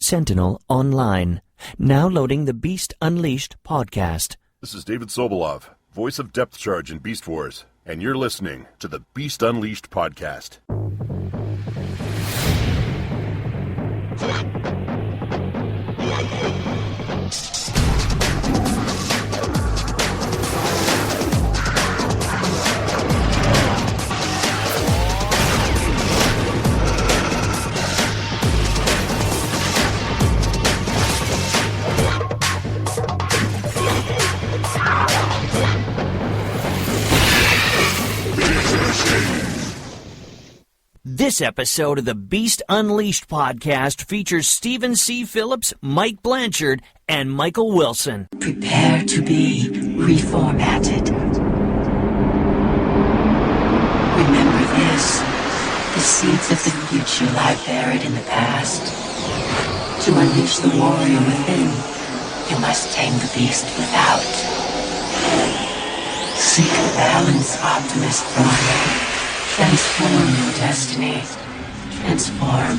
Sentinel Online. Now loading the Beast Unleashed podcast. This is David Sobolov, voice of Depth Charge in Beast Wars, and you're listening to the Beast Unleashed podcast. This episode of the Beast Unleashed podcast features Stephen C. Phillips, Mike Blanchard, and Michael Wilson. Prepare to be reformatted. Remember this. The seeds of the future lie buried in the past. To unleash the warrior within, you must tame the beast without. Seek balance, Optimus Prime. Transform your destiny. Transform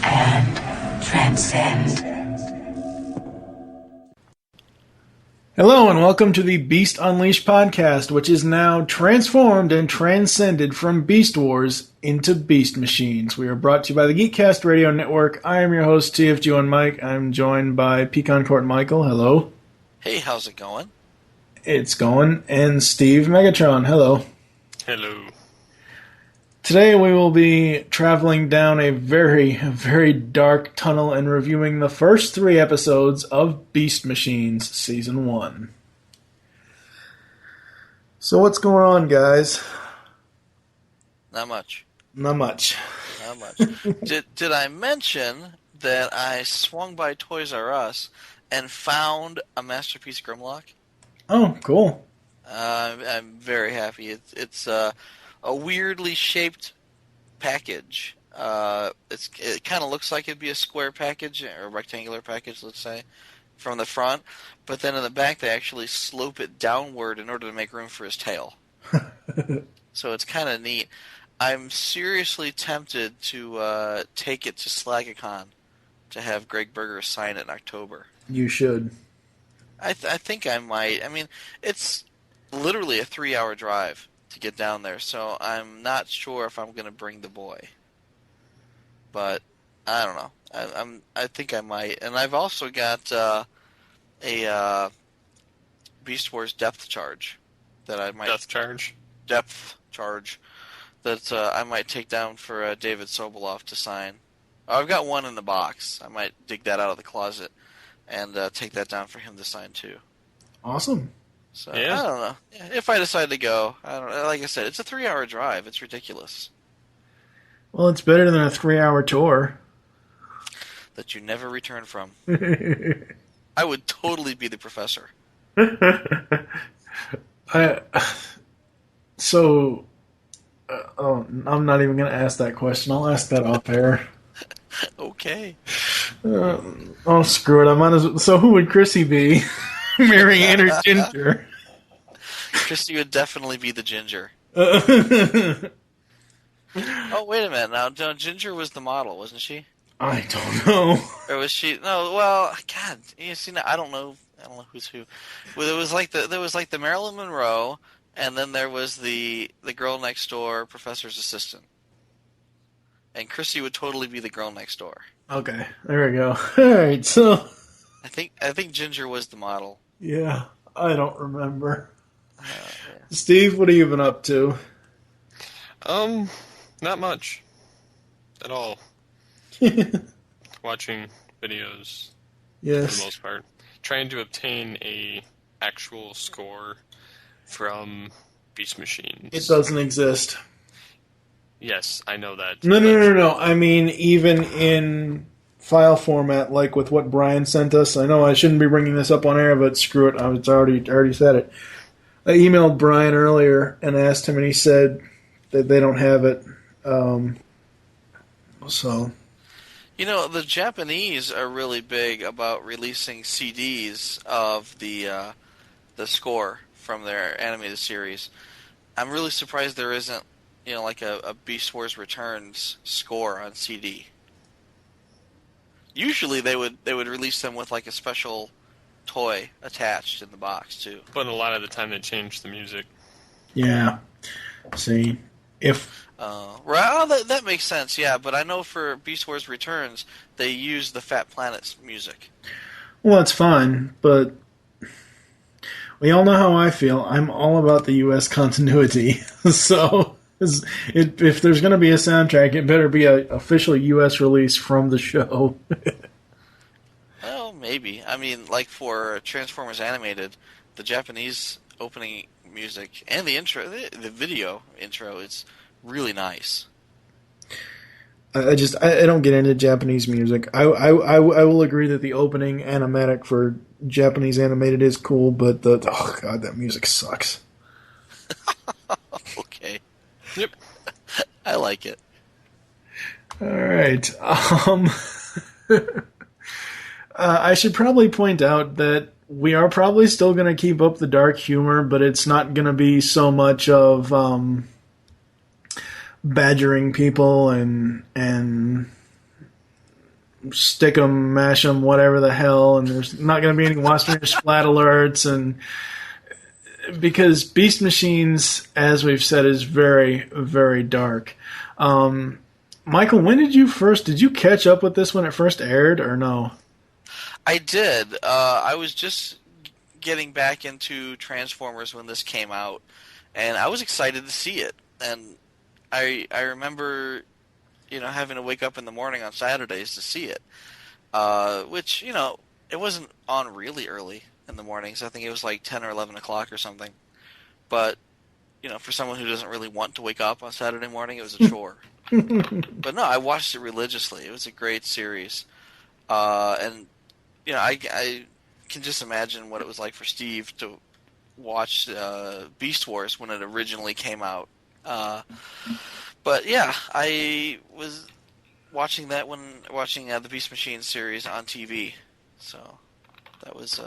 and transcend. Hello and welcome to the Beast Unleashed podcast, which is now transformed and transcended from Beast Wars into Beast Machines. We are brought to you by the Geekcast Radio Network. I am your host, TFG and Mike. I'm joined by Pecan Court Michael. Hello. Hey, how's it going? It's going. And Steve Megatron. Hello. Hello. Today we will be traveling down a very, very dark tunnel and reviewing the first 3 episodes of Beast Machines Season 1. So what's going on, guys? Not much. Not much. Not much. Did I mention that I swung by Toys R Us and found a Masterpiece Grimlock? Oh, cool. I'm very happy. It's a weirdly shaped package. It kind of looks like it'd be a square package or a rectangular package, let's say, from the front. But then in the back, they actually slope it downward in order to make room for his tail. So it's kind of neat. I'm seriously tempted to take it to Slagicon to have Greg Berger sign it in October. You should. I think I might. I mean, it's literally a 3-hour drive to get down there, so I'm not sure if I'm going to bring the boy. But I don't know. I think I might. And I've also got a Beast Wars depth charge that I might depth charge that I might take down for David Sobolov to sign. I've got one in the box. I might dig that out of the closet and take that down for him to sign too. Awesome. So yeah. I don't know. If I decide to go, I don't know. Like I said, it's a 3-hour drive. It's ridiculous. Well, it's better than a 3-hour tour that you never return from. I would totally be the professor. I'm not even going to ask that question. I'll ask that off air. Okay. Oh, screw it. I might as well. So who would Chrissy be? Mary Ann or Ginger? Chrissy would definitely be the Ginger. Oh, wait a minute. Now, Ginger was the model, wasn't she? I don't know. Or was she? No. Well, God, you see, I don't know. I don't know who's who. Well, there was like the Marilyn Monroe, and then there was the girl next door, professor's assistant. And Chrissy would totally be the girl next door. Okay, there we go. All right, so I think Ginger was the model. Yeah, I don't remember. Yeah. Steve, what have you been up to? Not much at all. Watching videos. Yes. For the most part. Trying to obtain a actual score from Beast Machines. It doesn't exist. Yes, I know that. No. I mean, even in file format, like with what Brian sent us. I know I shouldn't be bringing this up on air, but screw it. I already said it. I emailed Brian earlier and asked him, and he said that they don't have it. So, you know, the Japanese are really big about releasing CDs of the score from their animated series. I'm really surprised there isn't, you know, like a Beast Wars Returns score on CD. Usually they would release them with like a special toy attached in the box too. But a lot of the time they change the music. Yeah. See, if Right, that makes sense. Yeah, but I know for Beast Wars Returns they use the Fat Planet's music. well, it's fine, but we all know how I feel. I'm all about the U.S. continuity. So if there's going to be a soundtrack, it better be an official U.S. release from the show. Well, maybe. I mean, like for Transformers Animated, the Japanese opening music and the intro, the video intro, is really nice. I don't get into Japanese music. I will agree that the opening animatic for Japanese animated is cool, but oh god, that music sucks. Okay. Yep. I like it. All right. I should probably point out that we are probably still going to keep up the dark humor, but it's not going to be so much of badgering people and stick 'em, mash 'em, whatever the hell, and there's not going to be any Western splat alerts, and because Beast Machines, as we've said, is very, very dark. Michael, when did you catch up with this when it first aired, or no? I did. I was just getting back into Transformers when this came out, and I was excited to see it. And I remember, having to wake up in the morning on Saturdays to see it, which, it wasn't on really early in the mornings. I think it was like 10 or 11 o'clock or something. But, for someone who doesn't really want to wake up on Saturday morning, it was a chore. But no, I watched it religiously. It was a great series. And, I can just imagine what it was like for Steve to watch Beast Wars when it originally came out. But yeah, I was watching that when watching the Beast Machine series on TV. So that was.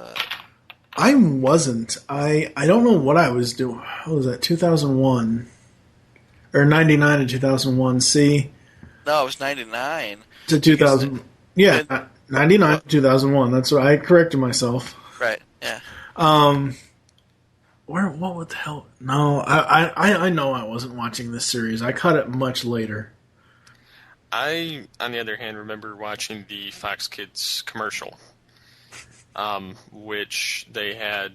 I wasn't. I don't know what I was doing. What was that? 2001 or 99 to 2001? See. No, it was 99 to 2000. Yeah, 99 to 2001. That's what I corrected myself. Right. Yeah. What the hell? No, I know I wasn't watching this series. I caught it much later. I, on the other hand, remember watching the Fox Kids commercial, which they had,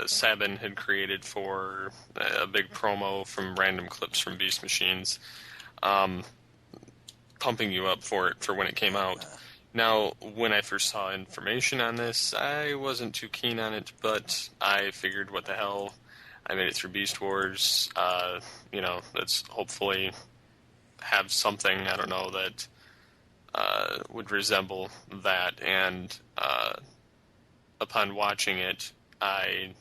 Sabin had created for a big promo from random clips from Beast Machines, pumping you up for it for when it came out. Now, when I first saw information on this, I wasn't too keen on it, but I figured, what the hell, I made it through Beast Wars, let's hopefully have something, I don't know, that would resemble that, and upon watching it, I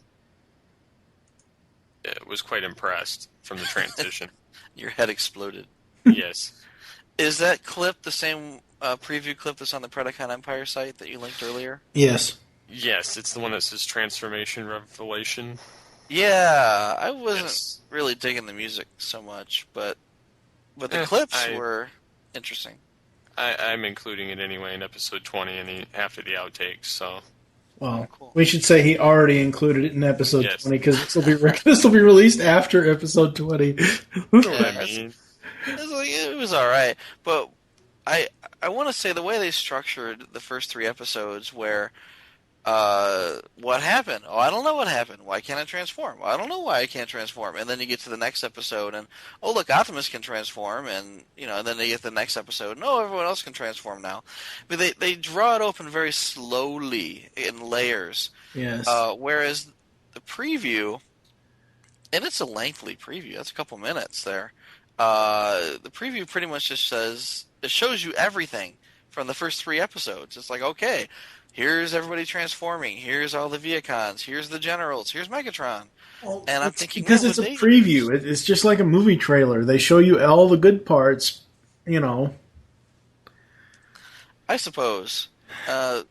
was quite impressed from the transition. Your head exploded. Yes. Is that clip the same preview clip that's on the Predacon Empire site that you linked earlier? Yes. Yes, it's the one that says Transformation Revelation. Yeah, I wasn't really digging the music so much, but the clips were interesting. I'm including it anyway in episode 20 after the outtakes, so... Well, cool. We should say he already included it in episode 20, because this will be released after episode 20. I mean... It was alright, but I want to say the way they structured the first 3 episodes where, what happened? Oh, I don't know what happened. Why can't I transform? Well, I don't know why I can't transform. And then you get to the next episode and, oh, look, Optimus can transform. And, and then they get the next episode. No, everyone else can transform now. But they draw it open very slowly in layers. Yes. Whereas the preview, and it's a lengthy preview. That's a couple minutes there. The preview pretty much just says, it shows you everything from the first 3 episodes. It's like, okay, here's everybody transforming. Here's all the Vehicons. Here's the Generals. Here's Megatron. Well, and I'm thinking, because it's a preview. It's just like a movie trailer. They show you all the good parts, I suppose. I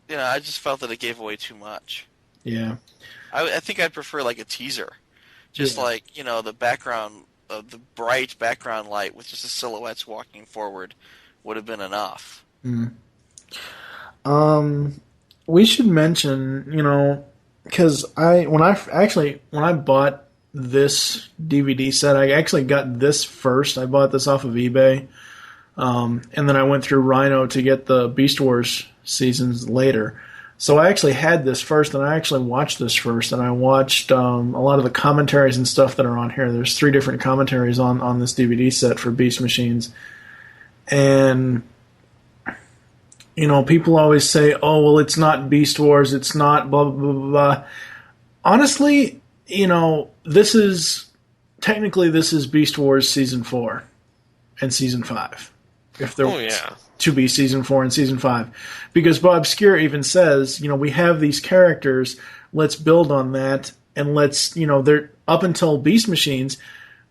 just felt that it gave away too much. Yeah. I think I'd prefer like a teaser. Just like, the background, the bright background light with just the silhouettes walking forward would have been enough. Mm. We should mention, because when I bought this DVD set, I actually got this first. I bought this off of eBay, and then I went through Rhino to get the Beast Wars seasons later. So I actually had this first, and I actually watched this first, and I watched a lot of the commentaries and stuff that are on here. There's 3 different commentaries on this DVD set for Beast Machines, and people always say, "Oh, well, it's not Beast Wars, it's not blah blah blah blah." Honestly, this is Beast Wars season 4 and season 5. If there to be season 4 and season 5, because Bob Skir even says, we have these characters, let's build on that, and let's, they're up until Beast Machines.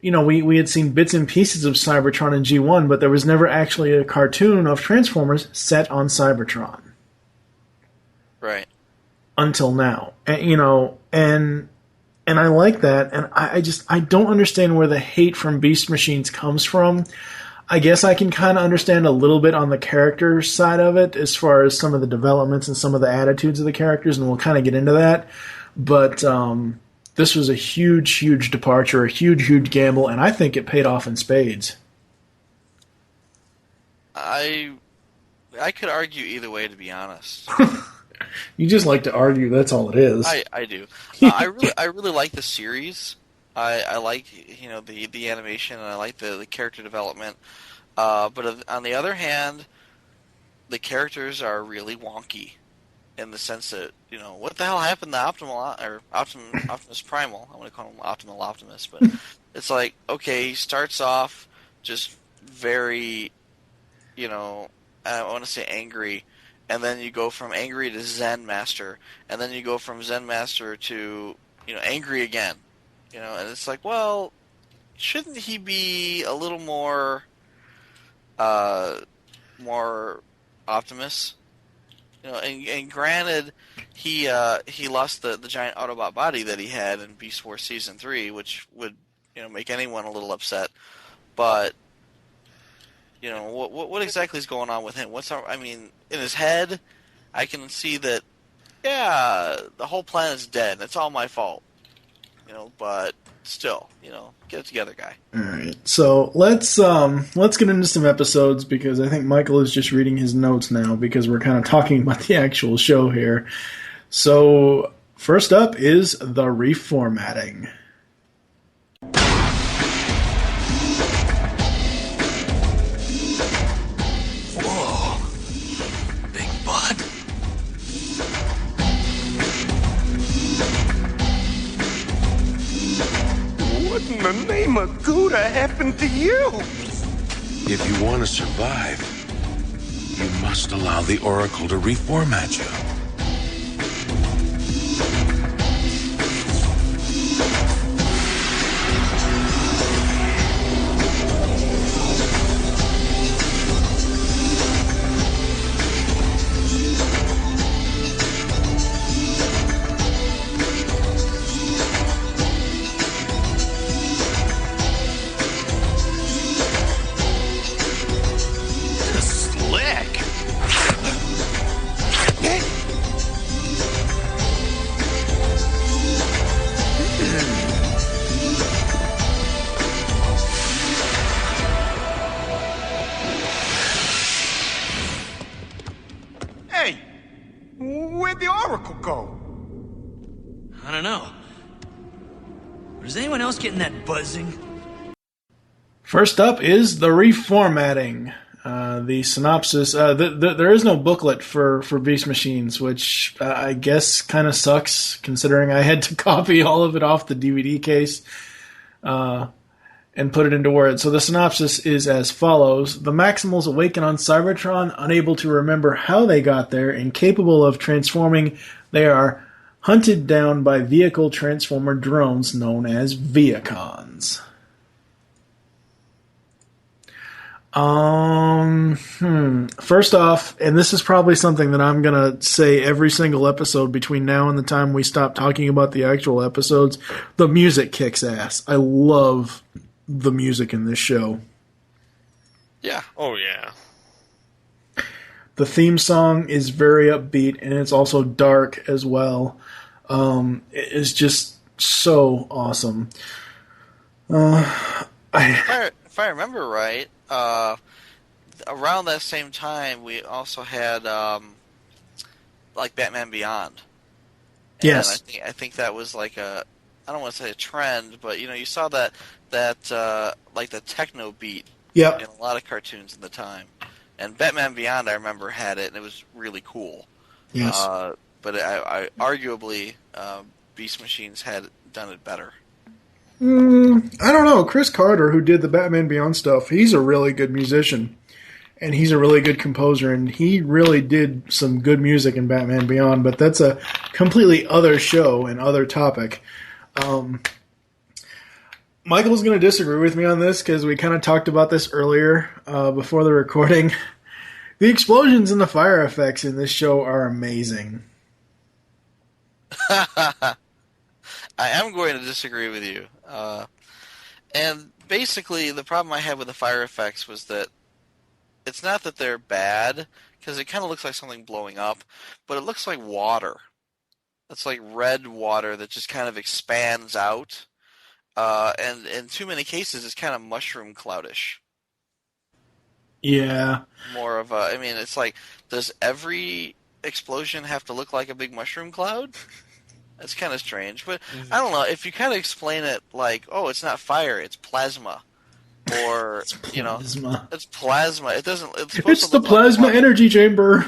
We had seen bits and pieces of Cybertron and G1, but there was never actually a cartoon of Transformers set on Cybertron. Right. Until now. And I like that, and I don't understand where the hate from Beast Machines comes from. I guess I can kind of understand a little bit on the character side of it, as far as some of the developments and some of the attitudes of the characters, and we'll kind of get into that. But this was a huge, huge departure, a huge, huge gamble, and I think it paid off in spades. I could argue either way, to be honest. You just like to argue. That's all it is. I do. I really like the series. I like the animation, and I like the character development. But on the other hand, the characters are really wonky, in the sense that what the hell happened to Optimus Primal? I want to call him Optimal Optimus, but it's like, okay, he starts off just very, I want to say angry. And then you go from angry to Zen Master, and then you go from Zen Master to angry again, and it's like, well, shouldn't he be a little more Optimus? And granted, he lost the giant Autobot body that he had in Beast Wars Season 3, which would make anyone a little upset, but. What exactly is going on with him? In his head, I can see that, the whole planet's dead. It's all my fault. But still, get it together, guy. All right. So let's get into some episodes, because I think Michael is just reading his notes now, because we're kind of talking about the actual show here. So first up is the Reformatting. What in the name of Gouda happened to you? If you want to survive, you must allow the Oracle to reformat you. Where'd the Oracle go? I don't know. But is anyone else getting that buzzing? First up is the Reformatting. The synopsis. There is no booklet for Beast Machines, which I guess kind of sucks, considering I had to copy all of it off the DVD case and put it into Word. So the synopsis is as follows. The Maximals awaken on Cybertron, unable to remember how they got there, incapable of transforming. They are hunted down by vehicle transformer drones known as Vehicons. First off, and this is probably something that I'm going to say every single episode between now and the time we stop talking about the actual episodes, the music kicks ass. I love the music in this show. Yeah. Oh, yeah. The theme song is very upbeat, and it's also dark as well. It is just so awesome. If I remember right, around that same time, we also had like Batman Beyond. Yes. And I think that was like I don't want to say a trend, but you saw that like the techno beat Yep. in a lot of cartoons in the time. And Batman Beyond, I remember, had it, and it was really cool. Yes. But I arguably, Beast Machines had done it better. I don't know. Chris Carter, who did the Batman Beyond stuff, he's a really good musician. And he's a really good composer, and he really did some good music in Batman Beyond, but that's a completely other show and other topic. Michael's going to disagree with me on this because we kind of talked about this earlier before the recording. The explosions and the fire effects in this show are amazing. I am going to disagree with you. And basically, the problem I had with the fire effects was that it's not that they're bad, because it kind of looks like something blowing up, but it looks like water. It's like red water that just kind of expands out. And in too many cases, it's kind of mushroom cloudish. Yeah. More of a, it's like, does every explosion have to look like a big mushroom cloud? That's kind of strange, but I don't know. If you kind of explain it like, oh, it's not fire, it's plasma, or it's plasma. It's plasma. It doesn't. It's the plasma energy chamber.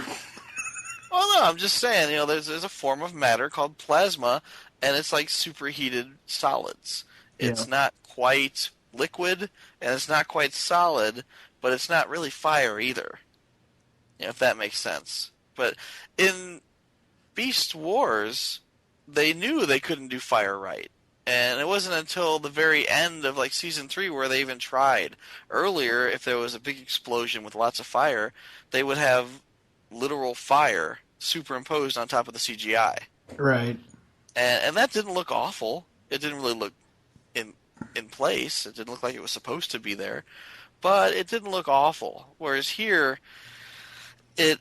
Well, no, I'm just saying. There's a form of matter called plasma, and it's like superheated solids. It's not quite liquid, and it's not quite solid, but it's not really fire either. If that makes sense. But in Beast Wars, they knew they couldn't do fire right. And it wasn't until the very end of like season 3 where they even tried. Earlier, if there was a big explosion with lots of fire, they would have literal fire superimposed on top of the CGI. Right. And that didn't look awful. It didn't really look in place. It didn't look like it was supposed to be there. But it didn't look awful. Whereas here, it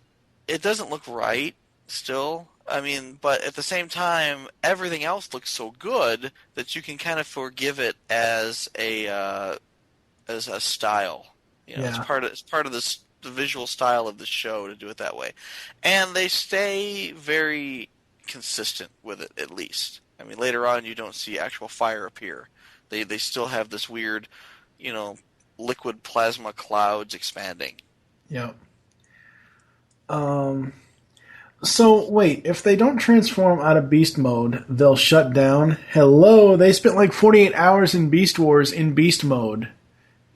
doesn't look right still. But at the same time, everything else looks so good that you can kind of forgive it as a style. It's part of the visual style of the show to do it that way, and they stay very consistent with it. At least, later on you don't see actual fire appear. They still have this weird, liquid plasma clouds expanding. Yeah. So, wait, if they don't transform out of beast mode, they'll shut down? Hello, they spent like 48 hours in Beast Wars in beast mode.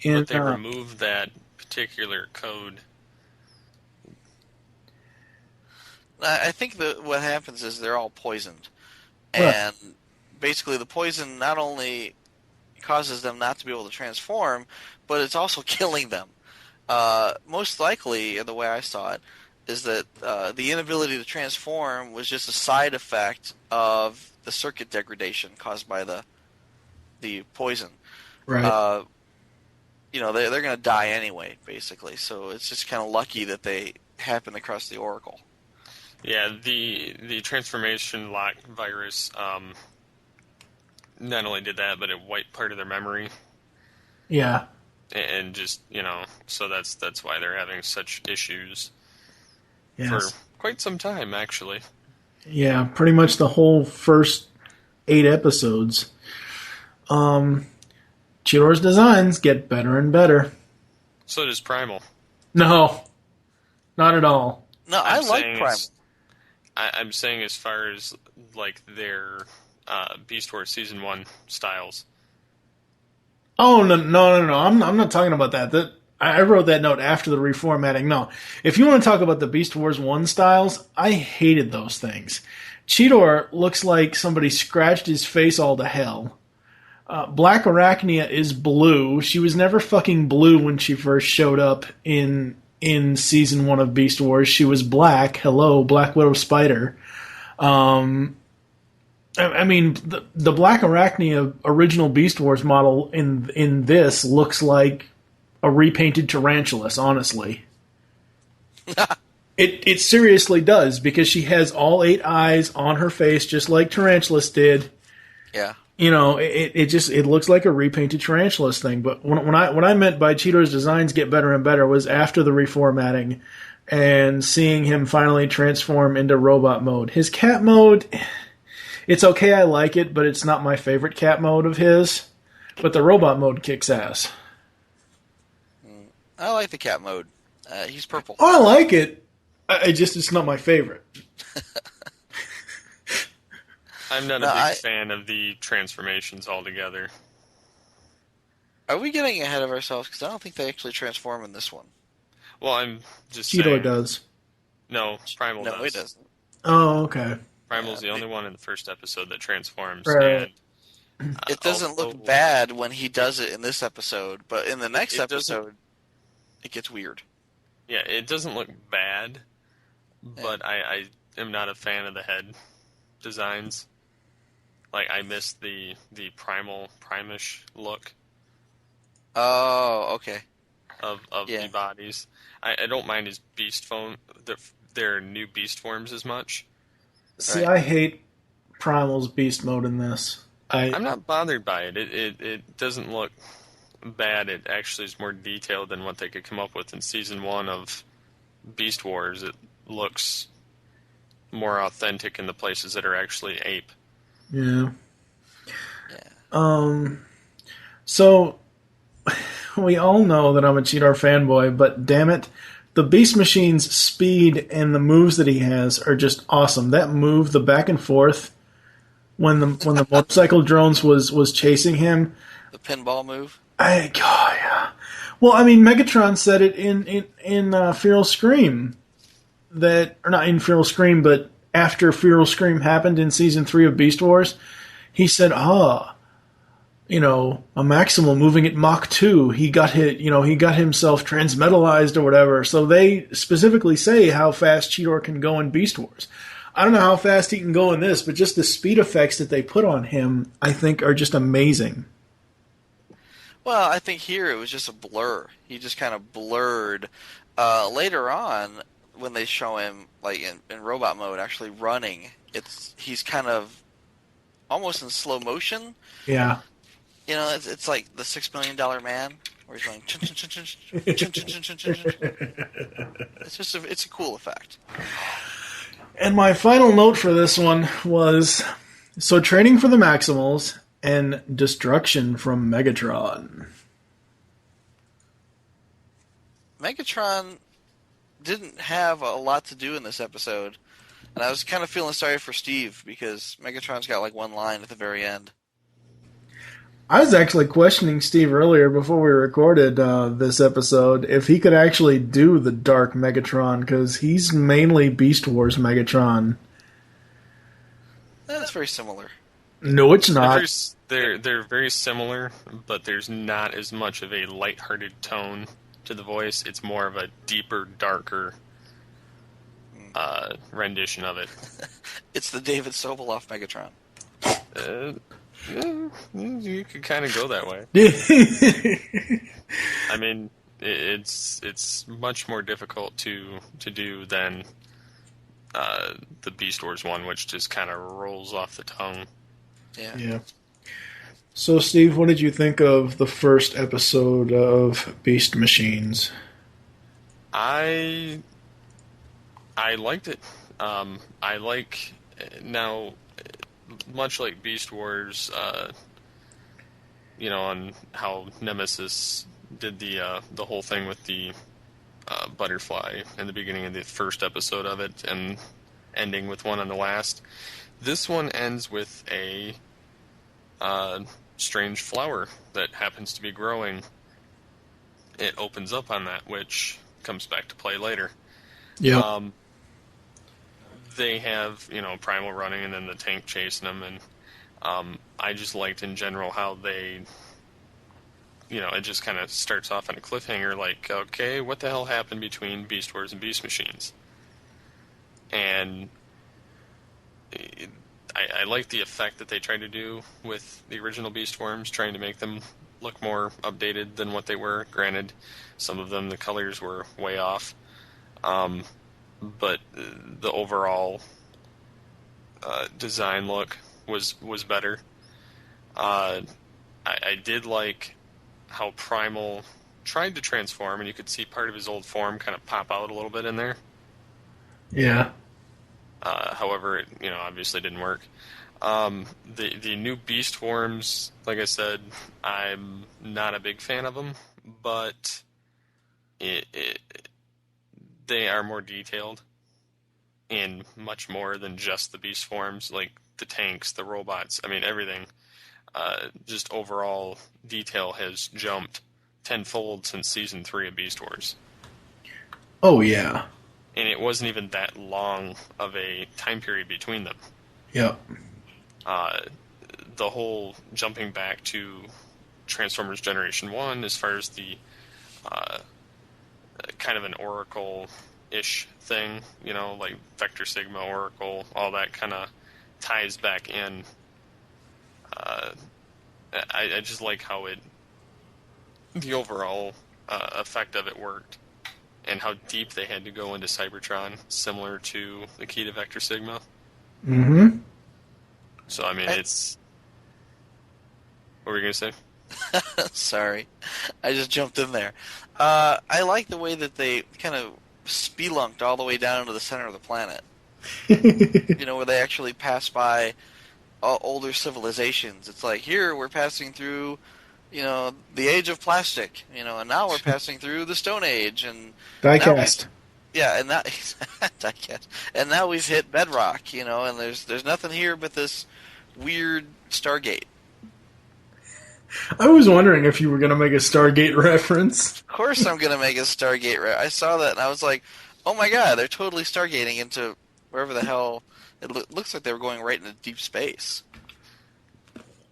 But they removed that particular code. I think that what happens is they're all poisoned. Right. And basically the poison not only causes them not to be able to transform, but it's also killing them. Most likely, the way I saw it, is that the inability to transform was just a side effect of the circuit degradation caused by the poison. Right. They're going to die anyway, basically. So it's just kind of lucky that they happen across the Oracle. Yeah, the transformation lock virus not only did that, but it wiped part of their memory. Yeah. And just, so that's why they're having such issues. Yes. For quite some time, actually. Yeah, pretty much the whole first 8 episodes. Chidor's designs get better and better. So does Primal. No, not at all. No, I like Primal. I'm saying as far as like their Beast Wars Season 1 styles. Oh, no. I'm not talking about that. I wrote that note after the reformatting. No. If you want to talk about the Beast Wars 1 styles, I hated those things. Cheetor looks like somebody scratched his face all to hell. Black Arachnia is blue. She was never fucking blue when she first showed up in Season 1 of Beast Wars. She was black. Hello, Black Widow Spider. The Black Arachnia original Beast Wars model in this looks like a repainted Tarantulas, honestly. It seriously does, because she has all 8 eyes on her face, just like Tarantulas did. Yeah. You know, it looks like a repainted Tarantulas thing. But when I meant by Cheetor's designs get better and better was after the reformatting and seeing him finally transform into robot mode. His cat mode, it's okay, I like it, but it's not my favorite cat mode of his. But the robot mode kicks ass. I like the cat mode. He's purple. Oh, I like it. It's not my favorite. I'm not a big fan of the transformations altogether. Are we getting ahead of ourselves? Because I don't think they actually transform in this one. Well, I'm just Cheetor saying. does. No, Primal does. No, he doesn't. Oh, okay. Primal's the only one in the first episode that transforms. Right. And it doesn't look bad when he does it in this episode, but in the next episode, it gets weird. Yeah, it doesn't look bad, but I am not a fan of the head designs. Like, I miss the primish look. Oh, okay. Of the bodies. I don't mind his beast form, their new beast forms as much. See, I hate Primal's beast mode in this. I'm not bothered by it. It doesn't look bad. It actually is more detailed than what they could come up with in Season 1 of Beast Wars. It looks more authentic in the places that are actually ape. Yeah. So, we all know that I'm a Cheetor fanboy, but damn it, the Beast Machine's speed and the moves that he has are just awesome. That move, the back and forth, when the motorcycle drones was chasing him. The pinball move? Yeah. Well, I mean, Megatron said it in Feral Scream. Or not in Feral Scream, but after Feral Scream happened in Season 3 of Beast Wars, he said, a Maximal moving at Mach 2, he got himself transmetalized or whatever. So they specifically say how fast Cheetor can go in Beast Wars. I don't know how fast he can go in this, but just the speed effects that they put on him, I think, are just amazing. Well, I think here it was just a blur. He just kind of blurred. Later on, when they show him like in robot mode actually running, he's kind of almost in slow motion. Yeah. You know, it's like the $6 Million Man, where he's going. It's a cool effect. And my final note for this one was, so training for the Maximals and destruction from Megatron. Megatron didn't have a lot to do in this episode, and I was kind of feeling sorry for Steve because Megatron's got like one line at the very end. I was actually questioning Steve earlier before we recorded this episode if he could actually do the Dark Megatron, because he's mainly Beast Wars Megatron. That's very similar. No, it's not. They're very similar, but there's not as much of a lighthearted tone to the voice. It's more of a deeper, darker rendition of it. It's the David Soboleff Megatron. You could kind of go that way. I mean, it's much more difficult to do than the Beast Wars one, which just kind of rolls off the tongue. Yeah. So, Steve, what did you think of the first episode of Beast Machines? I liked it. I like now. Much like Beast Wars, on how Nemesis did the whole thing with the butterfly in the beginning of the first episode of it, and ending with one on the last. This one ends with a strange flower that happens to be growing. It opens up on that, which comes back to play later. Yeah. They have, Primal running and then the tank chasing them, and I just liked in general how they, it just kind of starts off on a cliffhanger, like, okay, what the hell happened between Beast Wars and Beast Machines? And I like the effect that they tried to do with the original Beast Forms, trying to make them look more updated than what they were. Granted, some of them, the colors were way off. but the overall design look was better. I did like how Primal tried to transform, and you could see part of his old form kind of pop out a little bit in there. Yeah. However, it, obviously didn't work. The new beast forms, like I said, I'm not a big fan of them, but they are more detailed in much more than just the beast forms, like the tanks, the robots. I mean, everything. Just overall detail has jumped tenfold since season 3 of Beast Wars. Oh, yeah. And it wasn't even that long of a time period between them. Yep. The whole jumping back to Transformers Generation 1, as far as the kind of an Oracle-ish thing, like Vector Sigma, Oracle, all that kind of ties back in. I just like how the overall effect of it worked, and how deep they had to go into Cybertron, similar to the key to Vector Sigma. Mm-hmm. So, I mean, it's... What were you going to say? Sorry. I just jumped in there. I like the way that they kind of spelunked all the way down into the center of the planet. Where they actually pass by older civilizations. It's like, here we're passing through, the age of plastic, and now we're passing through the Stone Age, and Diecast. and now diecast, and now we've hit bedrock, and there's nothing here but this weird Stargate. I was wondering if you were going to make a Stargate reference. Of course, I'm going to make a Stargate. I saw that and I was like, oh my god, they're totally Stargating into wherever the hell. It looks like they were going right into deep space.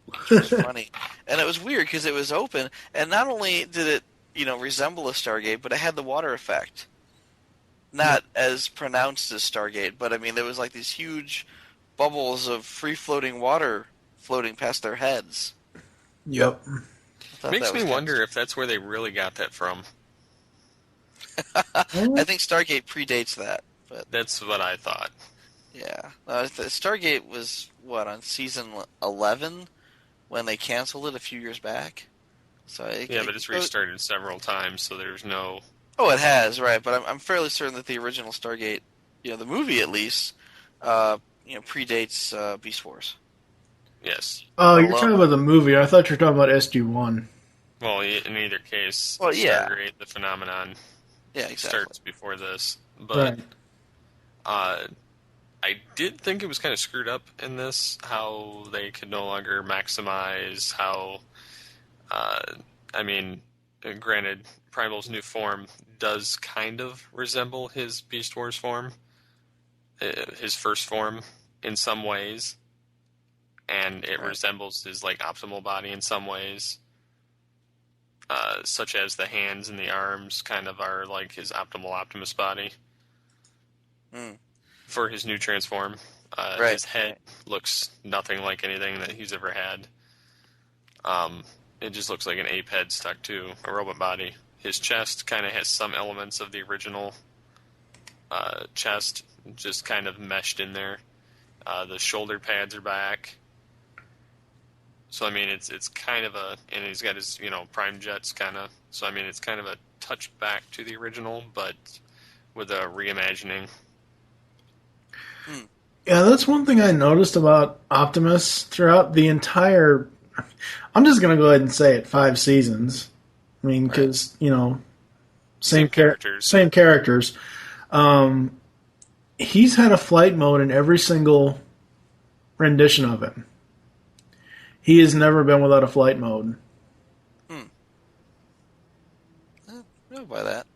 Which was funny. And it was weird because it was open, and not only did it, resemble a Stargate, but it had the water effect. Not as pronounced as Stargate, but I mean, there was like these huge bubbles of free-floating water floating past their heads. Yep. Makes me wonder if that's where they really got that from. I think Stargate predates that. But that's what I thought. Yeah. Stargate was, on season 11 when they canceled it a few years back? So but it's restarted several times, so there's no... Oh, it has, right. But I'm fairly certain that the original Stargate, the movie at least, predates Beast Wars. Yes. Oh, you're talking about the movie. I thought you were talking about SG-1. Well, in either case, Stargate, the phenomenon exactly. starts before this. But I did think it was kind of screwed up in this, how they could no longer maximize how... granted, Primal's new form does kind of resemble his Beast Wars form, his first form, in some ways. And it resembles his optimal body in some ways, such as the hands and the arms kind of are like his optimal Optimus body. For his new transform, his head looks nothing like anything that he's ever had. It just looks like an ape head stuck to a robot body. His chest kind of has some elements of the original chest, just kind of meshed in there. The shoulder pads are back. So, I mean, it's kind of and he's got his, prime jets kind of. So, I mean, it's kind of a touch back to the original, but with a reimagining. Yeah, that's one thing I noticed about Optimus throughout the entire... I'm just going to go ahead and say it, 5 seasons. I mean, because, same characters. Same characters. He's had a flight mode in every single rendition of him. He has never been without a flight mode. I don't know by that.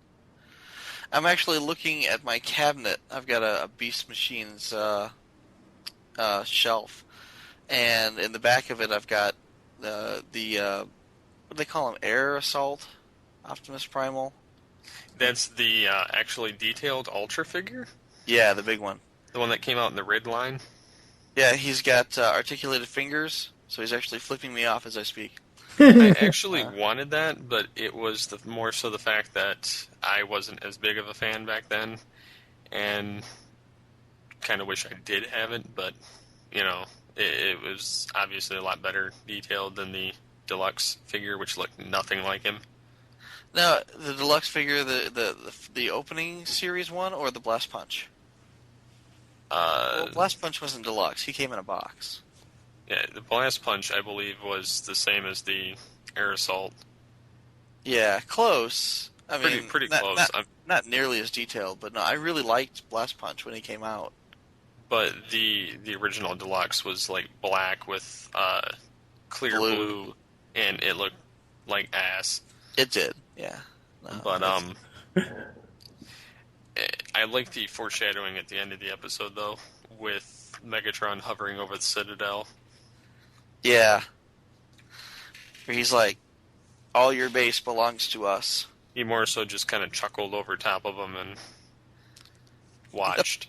I'm actually looking at my cabinet. I've got a Beast Machines shelf, and in the back of it, I've got the what do they call him? Air Assault Optimus Primal. That's the actually detailed Ultra figure? Yeah, the big one. The one that came out in the red line? Yeah, he's got articulated fingers, so he's actually flipping me off as I speak. I actually wanted that, but it was more so the fact that I wasn't as big of a fan back then, and kind of wish I did have it, but, it was obviously a lot better detailed than the deluxe figure, which looked nothing like him. Now, the deluxe figure, the opening series one, or the Blast Punch? Well, Blast Punch wasn't deluxe. He came in a box. Yeah, the Blast Punch, I believe, was the same as the Air Assault. Yeah, close. I mean, pretty close. Not nearly as detailed, but no, I really liked Blast Punch when he came out. But the original deluxe was like black with clear blue, and it looked like ass. It did, yeah. No, but I like the foreshadowing at the end of the episode, though, with Megatron hovering over the Citadel. Yeah. Where he's like, all your base belongs to us. He more so just kind of chuckled over top of him and watched.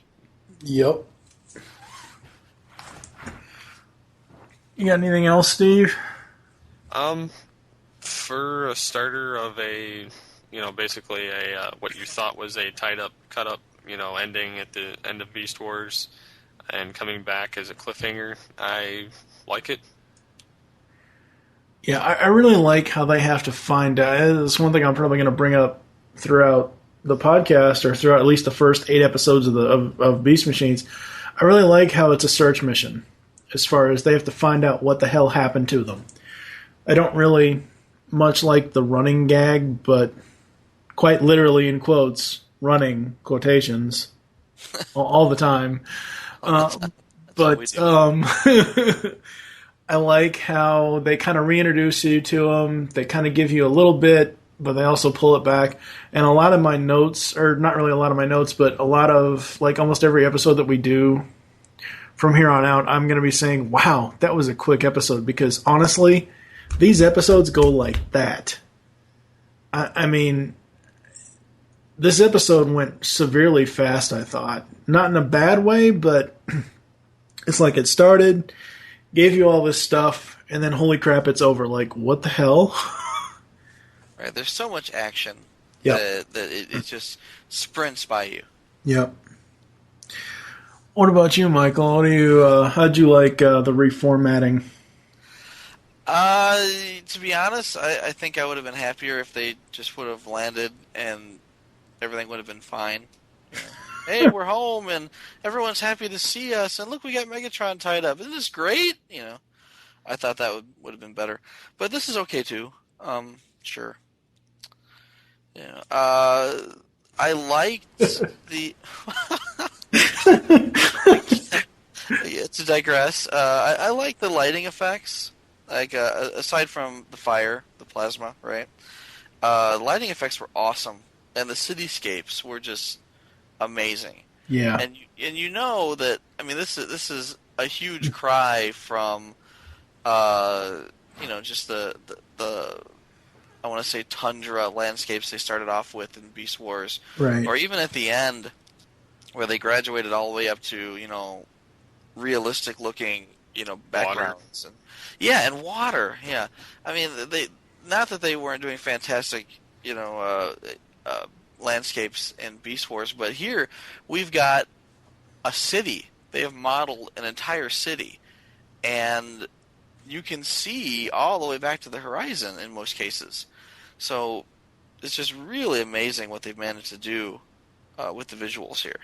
Yep. You got anything else, Steve? For a starter of basically a what you thought was a tied up, cut up, ending at the end of Beast Wars, and coming back as a cliffhanger, I like it. Yeah, I really like how they have to find out. It's one thing I'm probably going to bring up throughout the podcast, or throughout at least the first 8 episodes of Beast Machines. I really like how it's a search mission, as far as they have to find out what the hell happened to them. I don't really much like the running gag, but quite literally in quotes, running quotations all the time. I like how they kind of reintroduce you to them. They kind of give you a little bit, but they also pull it back. And a lot of my notes, or not really a lot of my notes, but a lot of, like, almost every episode that we do from here on out, I'm going to be saying, wow, that was a quick episode. Because honestly, these episodes go like that. I mean, this episode went severely fast, I thought. Not in a bad way, but it's like it started, gave you all this stuff, and then holy crap, it's over. Like, what the hell? Right, there's so much action Yep. that it just sprints by you. Yep. What about you, Michael? What do you? How'd you like the reformatting? To be honest, I think I would have been happier if they just would have landed and everything would have been fine. Hey, we're home and everyone's happy to see us, and look, we got Megatron tied up. Isn't this great? I thought that would have been better, but this is okay too. Sure. I liked the. To digress, I like the lighting effects. Like aside from the fire, the plasma, right? Lighting effects were awesome, and the cityscapes were just amazing. Yeah. And you know that, I mean, this is a huge cry from just the I want to say tundra landscapes they started off with in Beast Wars, Right. or even at the end where they graduated all the way up to realistic looking backgrounds and water. Yeah, I mean, they, not that they weren't doing fantastic landscapes in Beast Wars, but here we've got a city. They have modeled an entire city, and you can see all the way back to the horizon in most cases. So it's just really amazing what they've managed to do with the visuals here.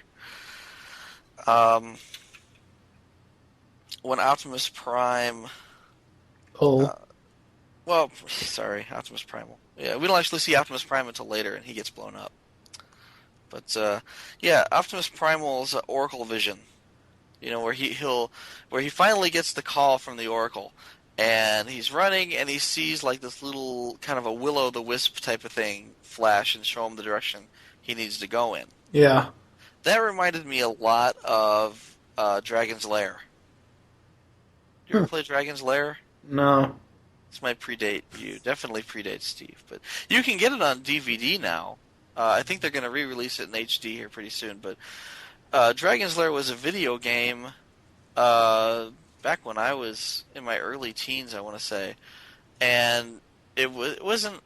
When Optimus Prime... Optimus Primal. Yeah, we don't actually see Optimus Prime until later, and he gets blown up. But Optimus Primal's Oracle vision, where he finally gets the call from the Oracle, and he's running, and he sees like this little kind of a will-o'-the-wisp type of thing flash and show him the direction he needs to go in. Yeah. That reminded me a lot of Dragon's Lair. You ever play Dragon's Lair? No. This might predate you. Definitely predates Steve. But you can get it on DVD now. I think they're going to re-release it in HD here pretty soon. But Dragon's Lair was a video game back when I was in my early teens, I want to say. And it wasn't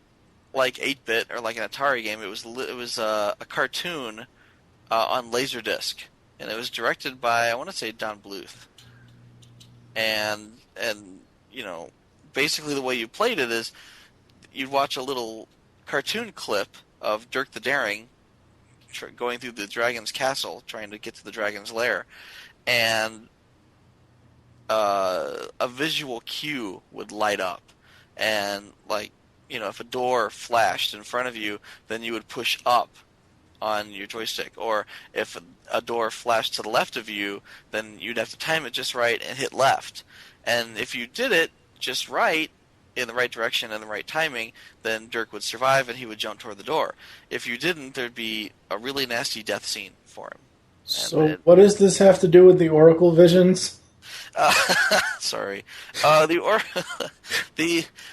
like 8-bit or like an Atari game. It was a cartoon on Laserdisc, and it was directed by, I want to say, Don Bluth. And basically the way you played it is you'd watch a little cartoon clip of Dirk the Daring going through the dragon's castle, trying to get to the dragon's lair, and a visual cue would light up, and if a door flashed in front of you, then you would push up on your joystick, or if a door flashed to the left of you, then you'd have to time it just right and hit left. And if you did it just right, in the right direction and the right timing, then Dirk would survive and he would jump toward the door. If you didn't, there'd be a really nasty death scene for him. So what does this have to do with the Oracle visions? Sorry.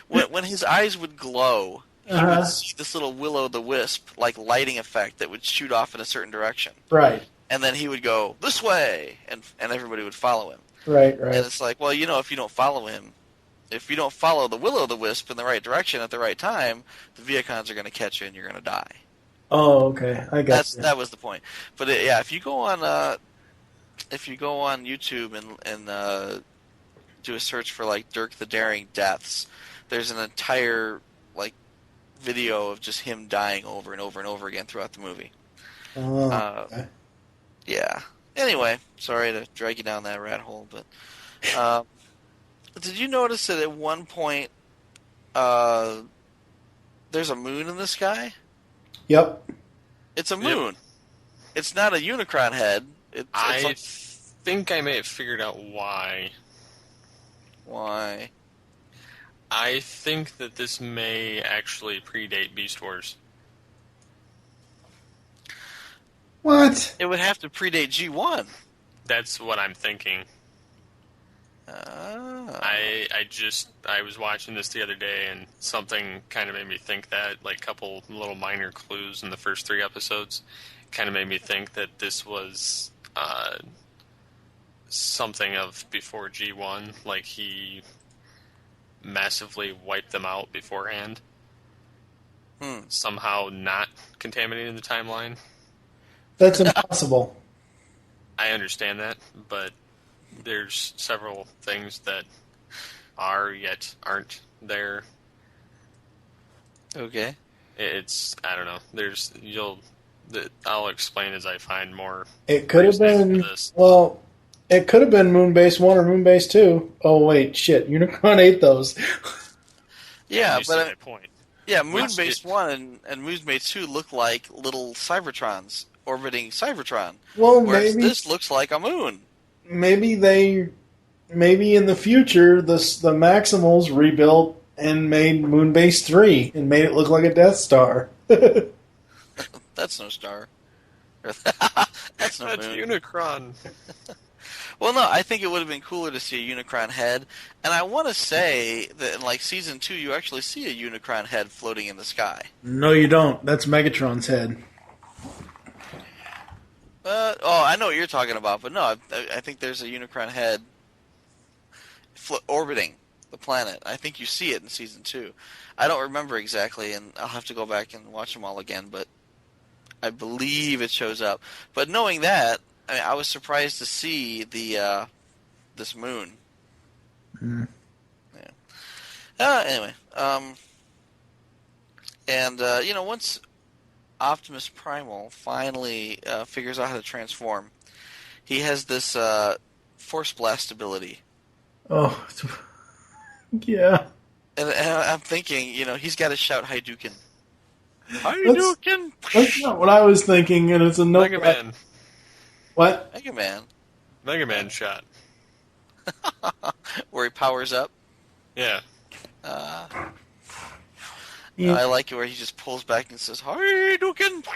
When his eyes would glow, he would see this little will-o'-the-wisp lighting effect that would shoot off in a certain direction. Right. And then he would go this way, and everybody would follow him. Right. And it's like, well, if you don't follow him, if you don't follow the will-o'-the-wisp in the right direction at the right time, the Vehicons are going to catch you and you're going to die. Oh, okay. I got you. That was the point. But if you go on YouTube and do a search for Dirk the Daring deaths, there's an entire video of just him dying over and over and over again throughout the movie. Okay. Yeah. Anyway, sorry to drag you down that rat hole, but did you notice that at one point there's a moon in the sky? Yep. It's a moon. Yep. It's not a Unicron head. I think I may have figured out why. Why? I think that this may actually predate Beast Wars. What? It would have to predate G1. That's what I'm thinking. I was watching this the other day, and something kind of made me think that, a couple little minor clues in the first 3 episodes, kind of made me think that this was something of before G1, he massively wiped them out beforehand. Somehow not contaminating the timeline. That's impossible. I understand that, but there's several things that are yet aren't there. Okay. I don't know. I'll explain as I find more. It could have been, it could have been Moonbase 1 or Moonbase 2. Oh, wait, shit. Unicron ate those. Yeah, but my point. Yeah, Moonbase 1 and Moonbase 2 look like little Cybertrons orbiting Cybertron. Well, whereas maybe this looks like a moon. Maybe in the future, the Maximals rebuilt and made Moonbase 3 and made it look like a Death Star. That's no star. That's no moon. Unicron. Well, no, I think it would have been cooler to see a Unicron head, and I want to say that in Season 2, you actually see a Unicron head floating in the sky. No, you don't. That's Megatron's head. I know what you're talking about, but no, I think there's a Unicron head orbiting the planet. I think you see it in Season 2. I don't remember exactly, and I'll have to go back and watch them all again, but I believe it shows up. But knowing that, I was surprised to see this moon. Mm. Yeah. Anyway, once Optimus Primal finally figures out how to transform, he has this Force Blast ability. Oh, yeah. And I'm thinking, he's got to shout Hadouken. Hadouken! That's not what I was thinking, and it's a Mega Man. What? Mega Man. Mega Man shot. Where he powers up? Yeah. Yeah. I like it where he just pulls back and says, Hadouken!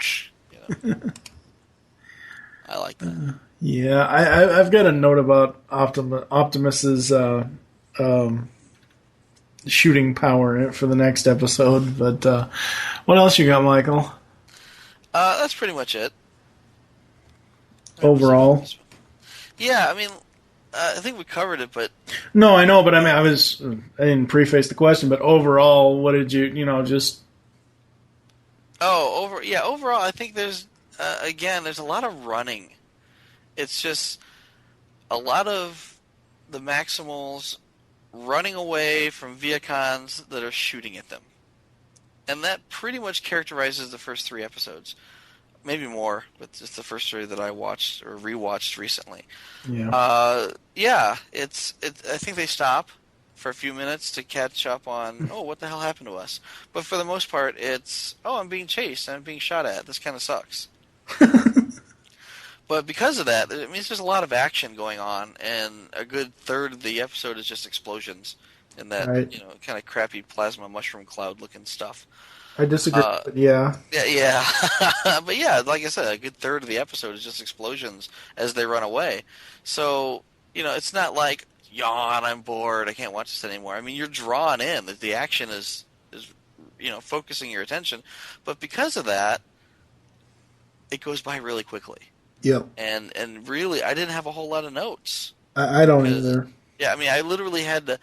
I like that. Yeah, I've got a note about Optimus's shooting power for the next episode, but what else you got, Michael? That's pretty much it. Overall? Yeah, I think we covered it, but... No, I know, but I didn't preface the question, but overall, what did you, just... overall, I think there's again, there's a lot of running. It's just a lot of the Maximals running away from Vehicons that are shooting at them. And that pretty much characterizes the first 3 episodes. Maybe more, but it's the first 3 that I watched or rewatched recently. Yeah. I think they stop for a few minutes to catch up on, what the hell happened to us? But for the most part, it's, I'm being chased, I'm being shot at, this kind of sucks. But because of that, it means there's a lot of action going on, and a good third of the episode is just explosions and that, Right. kind of crappy plasma mushroom cloud looking stuff. I disagree, but yeah. Yeah. But yeah, like I said, a good third of the episode is just explosions as they run away. So, it's not like, yawn, I'm bored, I can't watch this anymore. I mean, you're drawn in. The action is focusing your attention. But because of that, it goes by really quickly. Yep. And really, I didn't have a whole lot of notes. I don't either. Yeah, I mean, I literally had to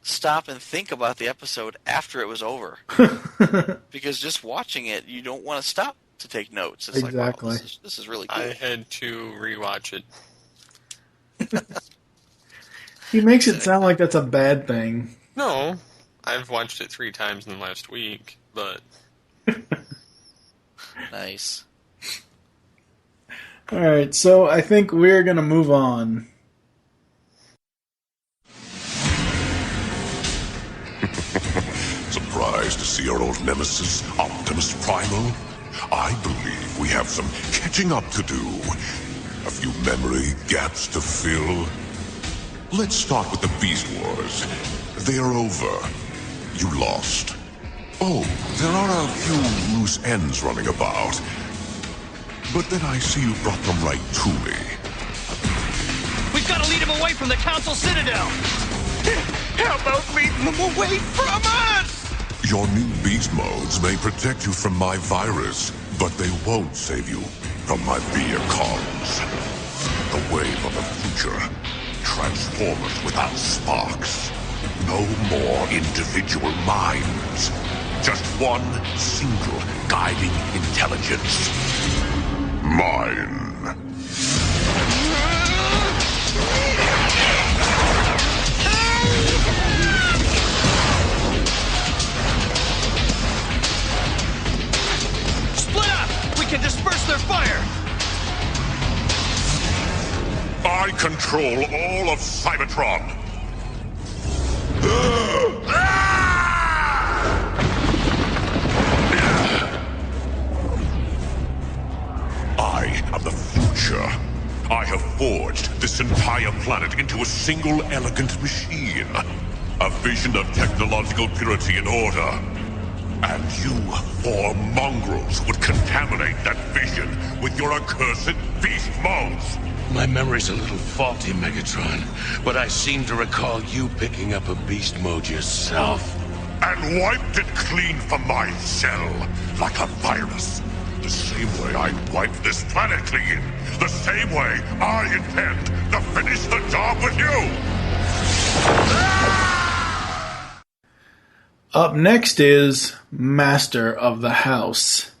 stop and think about the episode after it was over. Because just watching it, you don't want to stop to take notes. It's exactly. like, wow, this is really cool. I had to rewatch it. He makes it sound like that's a bad thing. No, I've watched it 3 times in the last week, but... Nice. Alright, so I think we're going to move on. Surprised to see our old nemesis, Optimus Primal? I believe we have some catching up to do. A few memory gaps to fill. Let's start with the Beast Wars. They are over. You lost. Oh, there are a few loose ends running about. But then I see you brought them right to me. We've got to lead him away from the Council Citadel! How about leading them away from us? Your new beast modes may protect you from my virus, but they won't save you from my Vehicons. The wave of the future. Transformers without sparks. No more individual minds. Just one single guiding intelligence. Mine. Split up! We can disperse their fire! I control all of Cybertron. I am the future. I have forged this entire planet into a single elegant machine. A vision of technological purity and order. And you, 4 mongrels, would contaminate that vision with your accursed beast modes. My memory's a little faulty, Megatron, but I seem to recall you picking up a beast mode yourself. And wiped it clean from my cell, like a virus. The same way I wiped this planet clean. The same way I intend to finish the job with you. Up next is Master of the House.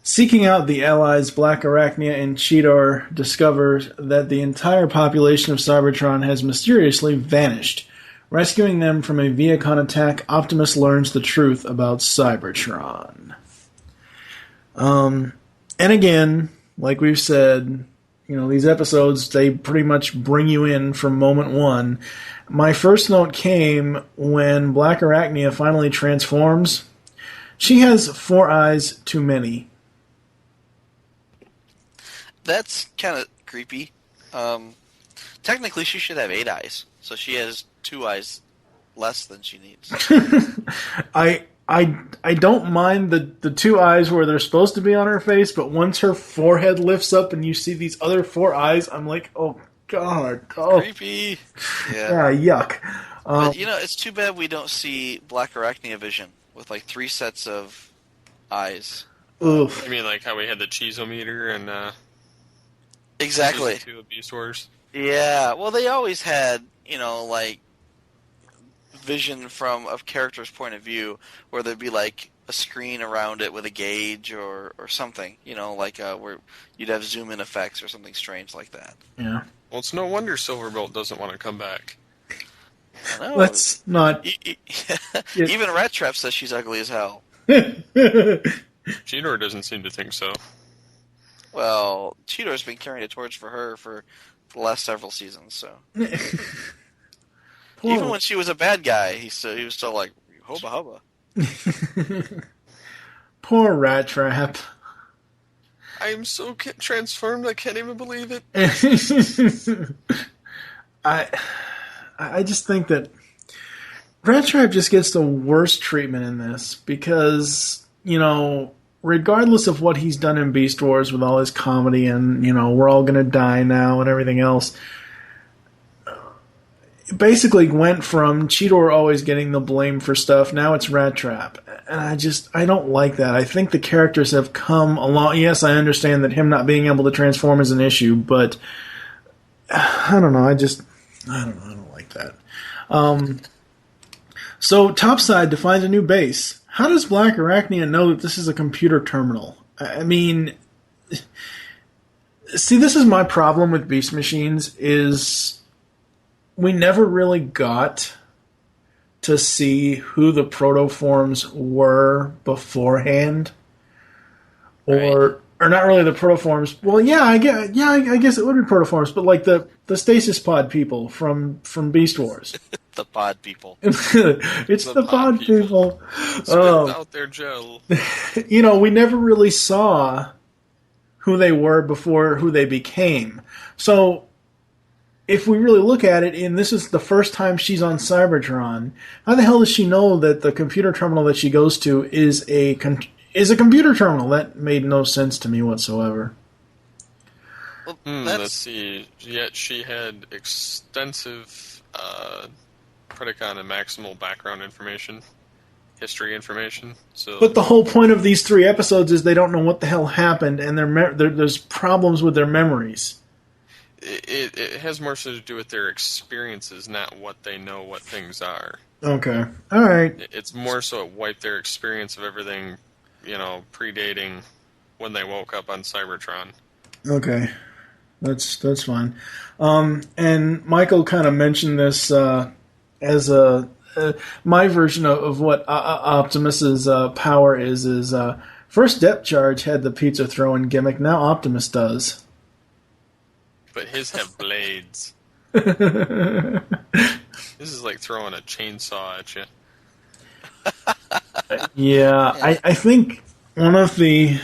Seeking out the allies Black Arachnia and Cheetor discovers that the entire population of Cybertron has mysteriously vanished. Rescuing them from a Vehicon attack, Optimus learns the truth about Cybertron. And again, like we've said, these episodes, they pretty much bring you in from moment one. My first note came when Black Arachnia finally transforms. She has 4 eyes too many. That's kind of creepy. Technically, she should have 8 eyes, so she has 2 eyes less than she needs. I don't mind the 2 eyes where they're supposed to be on her face, but once her forehead lifts up and you see these other 4 eyes, I'm like, oh god, creepy. Yeah, yuck. But it's too bad we don't see Black Arachnia vision with like 3 sets of eyes. Oof. You mean like how we had the Cheezometer and exactly Season 2 of Beast Wars? Yeah, well, they always had like vision from a character's point of view, where there'd be like a screen around it with a gauge or something, like where you'd have zoom in effects or something strange like that. Yeah. Well, it's no wonder Silverbolt doesn't want to come back. I know. Let's not. Even Rat Trap says she's ugly as hell. Cheetor doesn't seem to think so. Well, Cheetor's been carrying a torch for her for the last several seasons, so. Even when she was a bad guy, he was still like, hubba hubba. Poor Rat Trap. I am so transformed, I can't even believe it. I just think that Rat Trap just gets the worst treatment in this because, regardless of what he's done in Beast Wars with all his comedy and, we're all going to die now and everything else, it basically went from Cheetor always getting the blame for stuff, now it's Rat Trap. And I don't like that. I think the characters have come along. Yes, I understand that him not being able to transform is an issue, but I don't know. I don't like that. So Topside defines a new base. How does Black Arachnia know that this is a computer terminal? I mean, see, this is my problem with Beast Machines is we never really got to see who the protoforms were beforehand, or not really the protoforms. Well, I guess it would be protoforms, but like the stasis pod people from Beast Wars. The pod people. It's the pod people. Spit out their gel. We never really saw who they were before who they became. So if we really look at it, and this is the first time she's on Cybertron, how the hell does she know that the computer terminal that she goes to is a computer terminal? That made no sense to me whatsoever. Well, let's see. Yet she had extensive Predacon and Maximal background information, history information. But the whole point of these 3 episodes is they don't know what the hell happened, and there's problems with their memories. It has more so to do with their experiences, not what they know what things are. Okay. All right. It's more so it wiped their experience of everything, predating when they woke up on Cybertron. Okay. That's fine. And Michael kind of mentioned this as my version of what Optimus's power is first Depth Charge had the pizza throwing gimmick, now Optimus does. But his have blades. This is like throwing a chainsaw at you. Yeah, I think one of the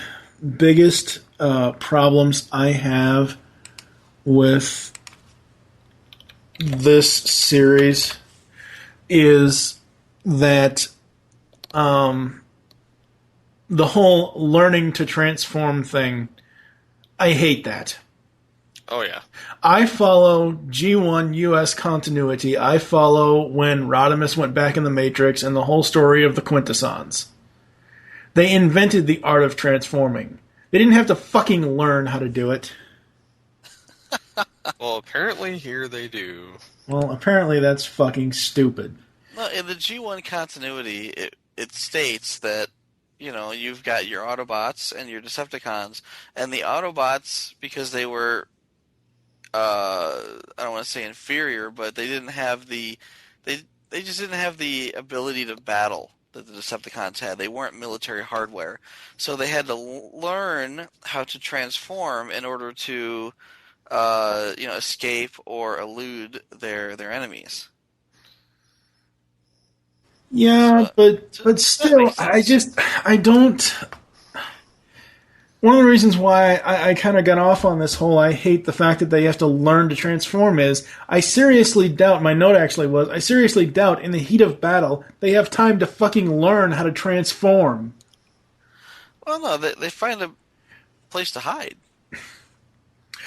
biggest problems I have with this series is that the whole learning to transform thing, I hate that. Oh, yeah. I follow G1 US continuity. I follow when Rodimus went back in the Matrix and the whole story of the Quintessons. They invented the art of transforming. They didn't have to fucking learn how to do it. Well, apparently here they do. Well, apparently that's fucking stupid. Well, in the G1 continuity, it states that, you've got your Autobots and your Decepticons, and the Autobots, because they were I don't want to say inferior, but they didn't have they just didn't have the ability to battle that the Decepticons had. They weren't military hardware, so they had to learn how to transform in order to escape or elude their enemies. Yeah, but still, I don't. One of the reasons why I kind of got off on this whole I hate the fact that they have to learn to transform is I seriously doubt, my note actually was, I seriously doubt in the heat of battle they have time to fucking learn how to transform. Well, no, they find a place to hide.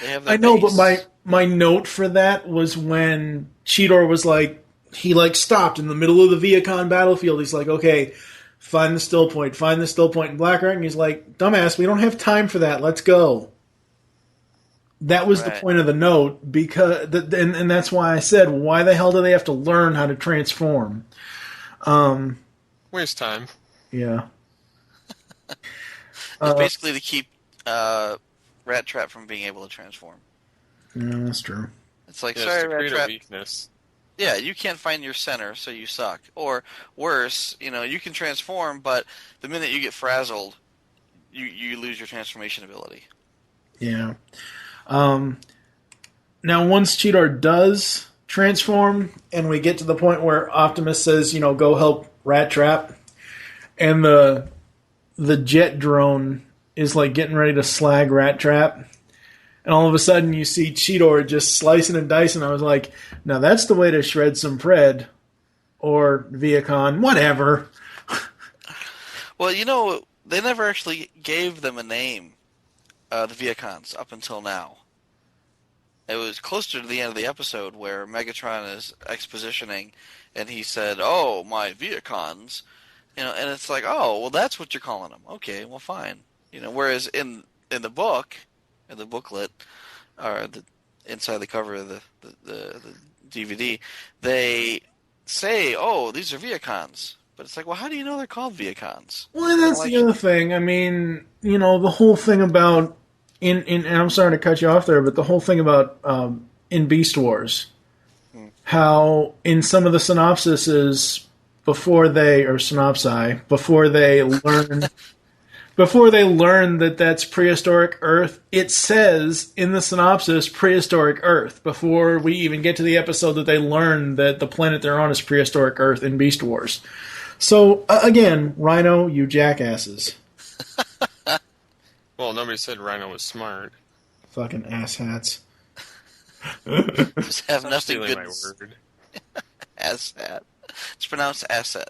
They have I know, base. But my note for that was when Cheetor was he stopped in the middle of the Vehicon battlefield. He's like, okay, find the still point. And Black Arachnia is like, dumbass, we don't have time for that. Let's go. That was the point of the note, because, and that's why I said, why the hell do they have to learn how to transform? Waste time. Yeah. It's basically to keep Rat Trap from being able to transform. Yeah, that's true. It's like, Yes, sorry, to Rat create a Trap. weakness. Yeah, you can't find your center, so you suck. Or worse, you can transform, but the minute you get frazzled, you lose your transformation ability. Yeah. Now, once Cheetor does transform, and we get to the point where Optimus says, go help Rat Trap, and the jet drone is like getting ready to slag Rat Trap, and all of a sudden you see Cheetor just slicing and dicing. I was like, now that's the way to shred some Pred, or Vehicon, whatever. Well, they never actually gave them a name, the Vehicons, up until now. It was closer to the end of the episode where Megatron is expositioning, and he said, "Oh, my Vehicons," and it's like, "Oh, well, that's what you're calling them." Okay, well, fine. Whereas in the book, in the booklet, or inside the cover of the DVD, they say, "Oh, these are Vehicons," but it's like, well, how do you know they're called Vehicons? Well, that's the other thing. I mean, the whole thing about and I'm sorry to cut you off there, but the whole thing about in Beast Wars, how in some of the synopsises before they learn that that's prehistoric Earth, it says in the synopsis prehistoric Earth before we even get to the episode that they learn that the planet they're on is prehistoric Earth in Beast Wars. So again, Rhino, you jackasses. Well, nobody said Rhino was smart. Fucking asshats. Just have Stop nothing stealing good. my word. Asshat. It's pronounced asset.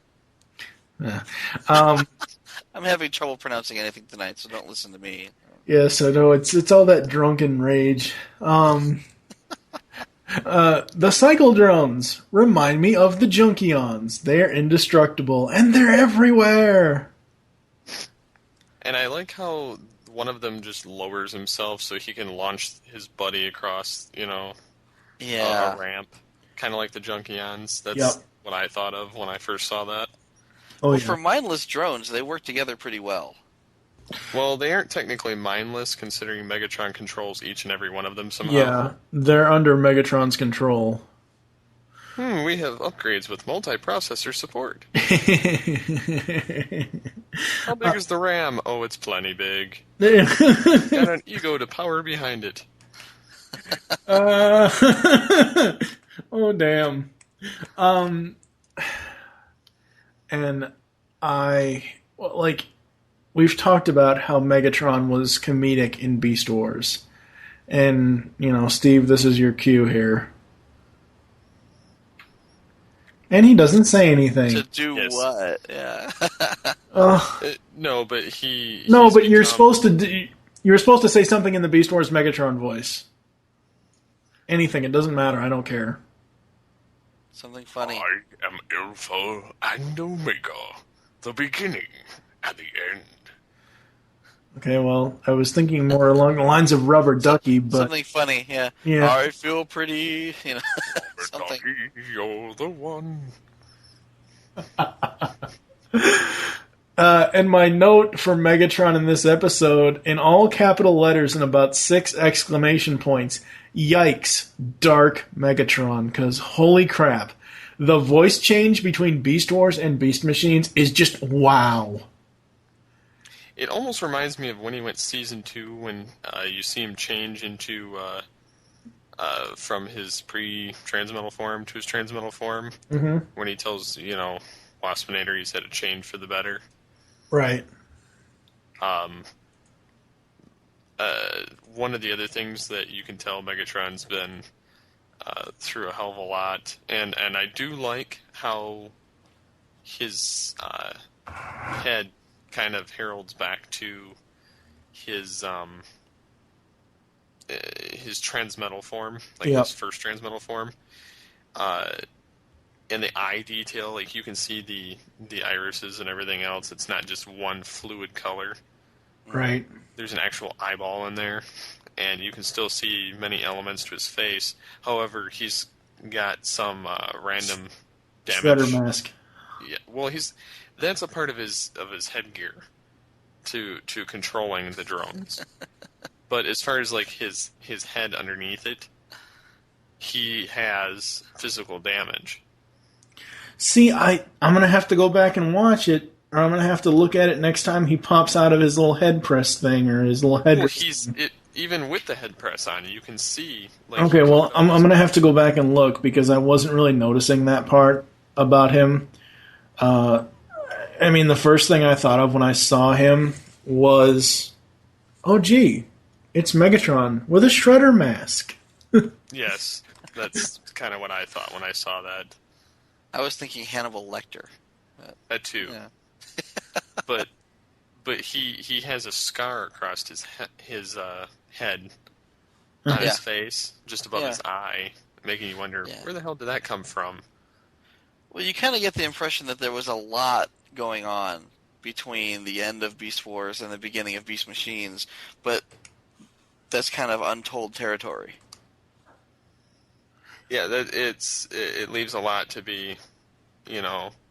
Yeah. I'm having trouble pronouncing anything tonight, so don't listen to me. Yes, I know. It's all that drunken rage. The cycle drones remind me of the Junkions. They're indestructible, and they're everywhere. And I like how one of them just lowers himself so he can launch his buddy across, a ramp. Kind of like the Junkions. That's what I thought of when I first saw that. For mindless drones, they work together pretty well. Well, they aren't technically mindless, considering Megatron controls each and every one of them somehow. Yeah, they're under Megatron's control. We have upgrades with multi-processor support. How big is the RAM? Oh, it's plenty big. Got an ego to power behind it. Oh, damn. And we've talked about how Megatron was comedic in Beast Wars. And, Steve, this is your cue here. And he doesn't say anything. To do what? Yeah. No, but you're supposed to say something in the Beast Wars Megatron voice. Anything, it doesn't matter. I don't care. Something funny. I am Alpha and Omega, the beginning and the end. Okay, well, I was thinking more along the lines of Rubber Ducky, but something funny, yeah. I feel pretty, something. Ducky, you're the one. And my note for Megatron in this episode, in all capital letters and about 6 exclamation points, yikes, Dark Megatron, because holy crap, the voice change between Beast Wars and Beast Machines is just wow. It almost reminds me of when he went Season 2, when you see him change into, from his pre-transmetal form to his transmetal form, when he tells, Waspinator he's had a change for the better. Right. One of the other things that you can tell Megatron's been through a hell of a lot, and I do like how his head kind of heralds back to his transmetal form, his first transmetal form. And the eye detail, like you can see the irises and everything else. It's not just one fluid color. Right. There's an actual eyeball in there, and you can still see many elements to his face. However, he's got some random damage. Shredder mask. Yeah, well, that's a part of his headgear. to controlling the drones. But as far as like his head underneath it, he has physical damage. See, I'm going to have to go back and watch it, or I'm going to have to look at it next time he pops out of his little head press thing, or his little head... Well, even with the head press on, you can see... Like, okay, well, I'm going to have to go back and look, because I wasn't really noticing that part about him. I mean, the first thing I thought of when I saw him was, oh, gee, it's Megatron with a Shredder mask. Yes, that's kind of what I thought when I saw that. I was thinking Hannibal Lecter. That too. Yeah. but he has a scar across his head on his face, just above his eye, making you wonder, where the hell did that come from? Well, you kind of get the impression that there was a lot going on between the end of Beast Wars and the beginning of Beast Machines, but that's kind of untold territory. Yeah, it leaves a lot to be,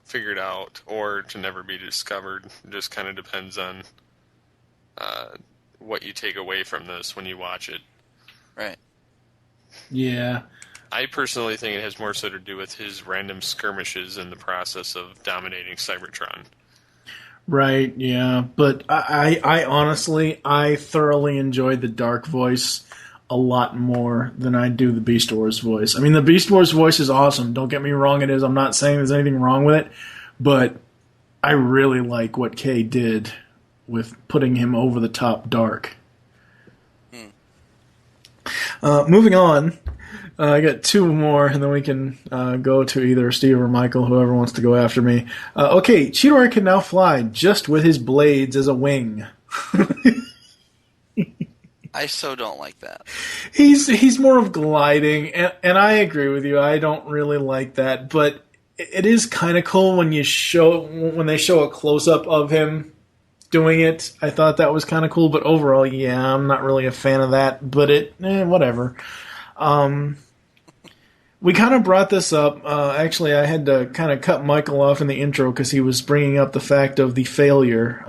figured out or to never be discovered. It just kind of depends on what you take away from this when you watch it. Right. Yeah. I personally think it has more so to do with his random skirmishes in the process of dominating Cybertron. Right, yeah. But I honestly, I thoroughly enjoyed the Dark voice a lot more than I do the Beast Wars voice. I mean, the Beast Wars voice is awesome. Don't get me wrong, it is. I'm not saying there's anything wrong with it, but I really like what Kay did with putting him over the top dark. Moving on, I got two more, and then we can go to either Steve or Michael, whoever wants to go after me. Okay, Cheetor can now fly just with his blades as a wing. I so don't like that. He's more of gliding, and I agree with you. I don't really like that, but it is kind of cool when they show a close up of him doing it. I thought that was kind of cool, but overall, yeah, I'm not really a fan of that. But whatever. We kind of brought this up. Actually, I had to kind of cut Michael off in the intro because he was bringing up the fact of the failure.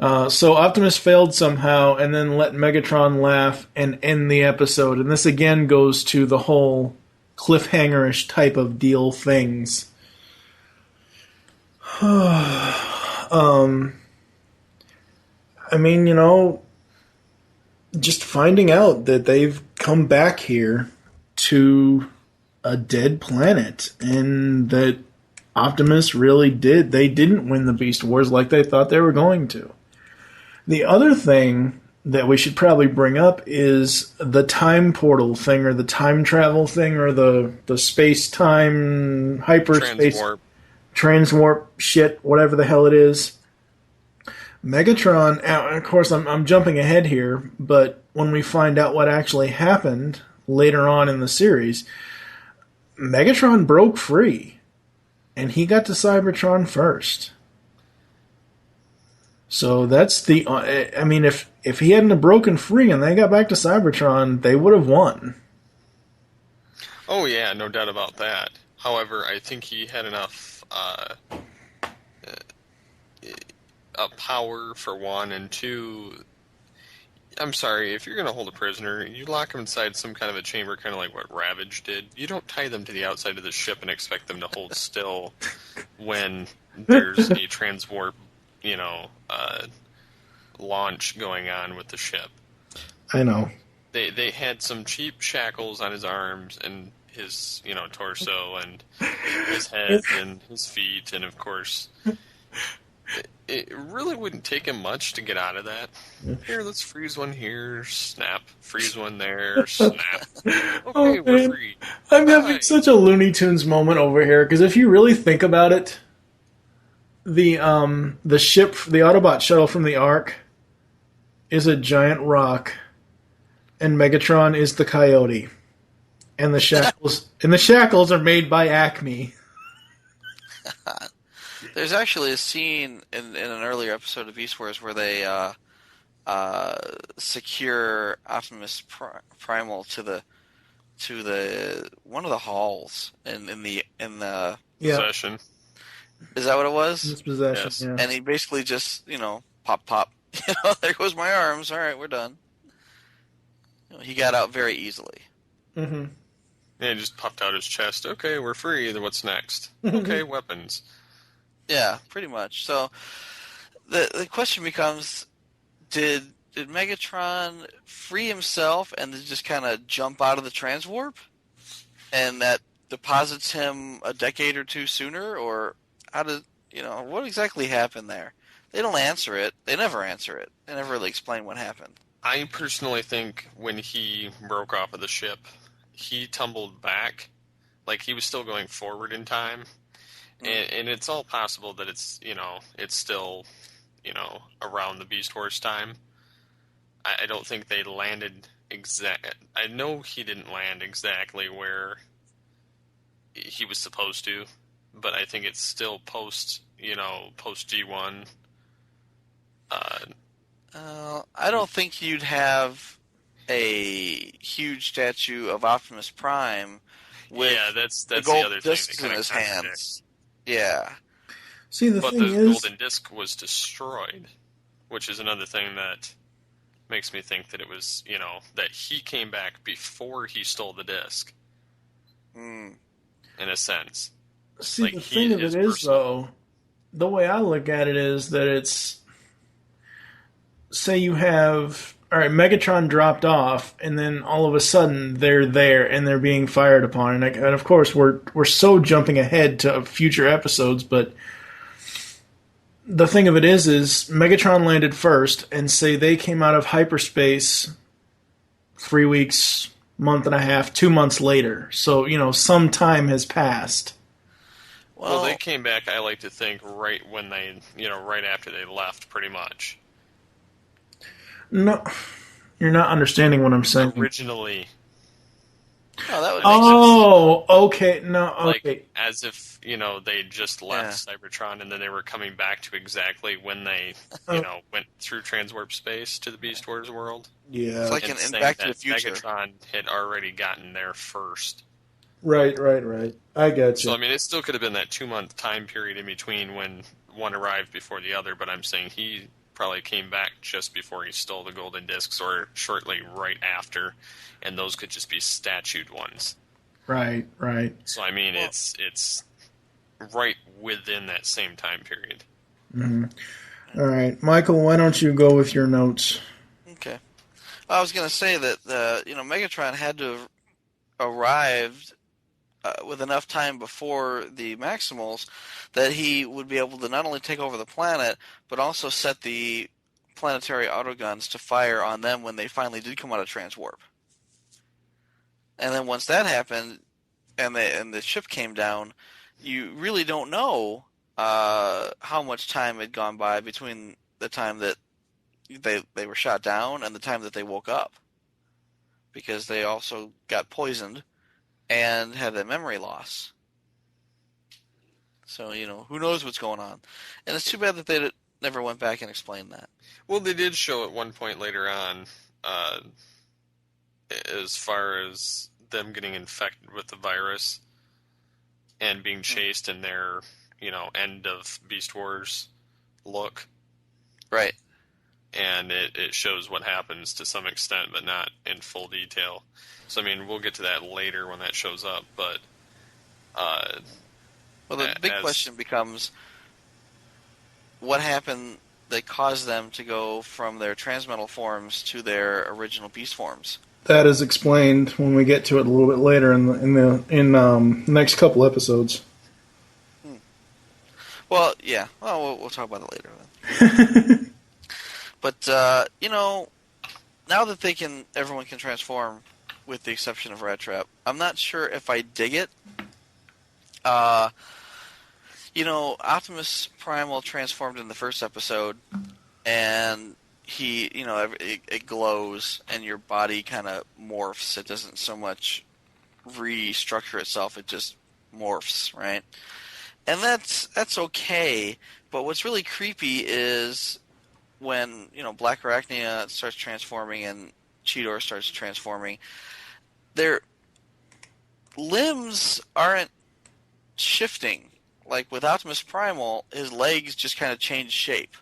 So Optimus failed somehow and then let Megatron laugh and end the episode. And this again goes to the whole cliffhanger-ish type of deal things. I mean, just finding out that they've come back here to a dead planet and that Optimus really they didn't win the Beast Wars like they thought they were going to. The other thing that we should probably bring up is the time portal thing, or the time travel thing, or the space-time hyperspace transwarp shit, whatever the hell it is. Megatron, of course I'm jumping ahead here, but when we find out what actually happened later on in the series, Megatron broke free, and he got to Cybertron first. So that's I mean, if he hadn't have broken free and they got back to Cybertron, they would have won. Oh yeah, no doubt about that. However, I think he had enough power for one, and two, I'm sorry, if you're going to hold a prisoner, you lock them inside some kind of a chamber, kind of like what Ravage did. You don't tie them to the outside of the ship and expect them to hold still when there's a transwarp launch going on with the ship. I know. They had some cheap shackles on his arms and his torso and his head and his feet, and of course it really wouldn't take him much to get out of that. Here, let's freeze one here, snap. Freeze one there, snap. Okay, we're free. I'm having such a Looney Tunes moment over here, because if you really think about it, the ship, the Autobot shuttle from the Ark, is a giant rock, and Megatron is the coyote, and the shackles are made by Acme. There's actually a scene in an earlier episode of Beast Wars where they secure Optimus Primal to the one of the halls in the possession. Is that what it was? His possession. Yes. Yeah. And he basically just pop, pop. There goes my arms. All right, we're done. He got out very easily. Mm-hmm. Yeah, he just popped out his chest. Okay, we're free. Then what's next? Okay, weapons. Yeah, pretty much. So the question becomes, did Megatron free himself and then just kind of jump out of the transwarp? And that deposits him a decade or two sooner? Or what exactly happened there? They don't answer it. They never answer it. They never really explain what happened. I personally think when he broke off of the ship, he tumbled back. Like, he was still going forward in time. And it's all possible that it's still, around the Beast Wars time. I don't think they landed I know he didn't land exactly where he was supposed to, but I think it's still post G1. I don't think you'd have a huge statue of Optimus Prime with that's the the gold other thing discs that in kind his of hands. Yeah. See, the but thing the is, golden disc was destroyed, which is another thing that makes me think that it was, that he came back before he stole the disc. In a sense. see, like, the thing of it is, though, the way I look at it is that it's, say you have, all right, Megatron dropped off, and then all of a sudden they're there and they're being fired upon, and of course we're so jumping ahead to future episodes, but the thing of it is Megatron landed first, and say they came out of hyperspace 3 weeks, month and a half, 2 months later. So, some time has passed. Well, they came back, I like to think, right when they, right after they left, pretty much. No, you're not understanding what I'm saying. Originally. Oh, that would make sense. Okay. No, okay. Like, as if, they just left Cybertron and then they were coming back to exactly when they, went through transwarp space to the Beast Wars world. Yeah. It's like in Back to the Future. Megatron had already gotten there first. Right. I got you. So, I mean, it still could have been that 2-month time period in between when one arrived before the other, but I'm saying he probably came back just before he stole the golden discs or shortly right after, and those could just be statued ones. Right. So, I mean, it's right within that same time period. Mm-hmm. All right. Michael, why don't you go with your notes? Okay. I was going to say that, Megatron had to have arrived with enough time before the Maximals that he would be able to not only take over the planet, but also set the planetary autoguns to fire on them when they finally did come out of transwarp. And then once that happened, and the ship came down, you really don't know how much time had gone by between the time that they were shot down and the time that they woke up, because they also got poisoned and had a memory loss. So, who knows what's going on. And it's too bad that they never went back and explained that. Well, they did show at one point later on, as far as them getting infected with the virus and being chased in their, end of Beast Wars look. Right. And it shows what happens to some extent, but not in full detail. So, I mean, we'll get to that later when that shows up, but... well, the big question becomes, what happened that caused them to go from their transmetal forms to their original beast forms? That is explained when we get to it a little bit later in the next couple episodes. Well, yeah. Well, we'll talk about it later then. But, now that everyone can transform, with the exception of Rat Trap, I'm not sure if I dig it. Optimus Primal transformed in the first episode, and he, it glows, and your body kind of morphs. It doesn't so much restructure itself, it just morphs, right? And that's okay, but what's really creepy is when, Black Arachnia starts transforming and Cheetor starts transforming, their limbs aren't shifting. Like with Optimus Primal, his legs just kind of change shape.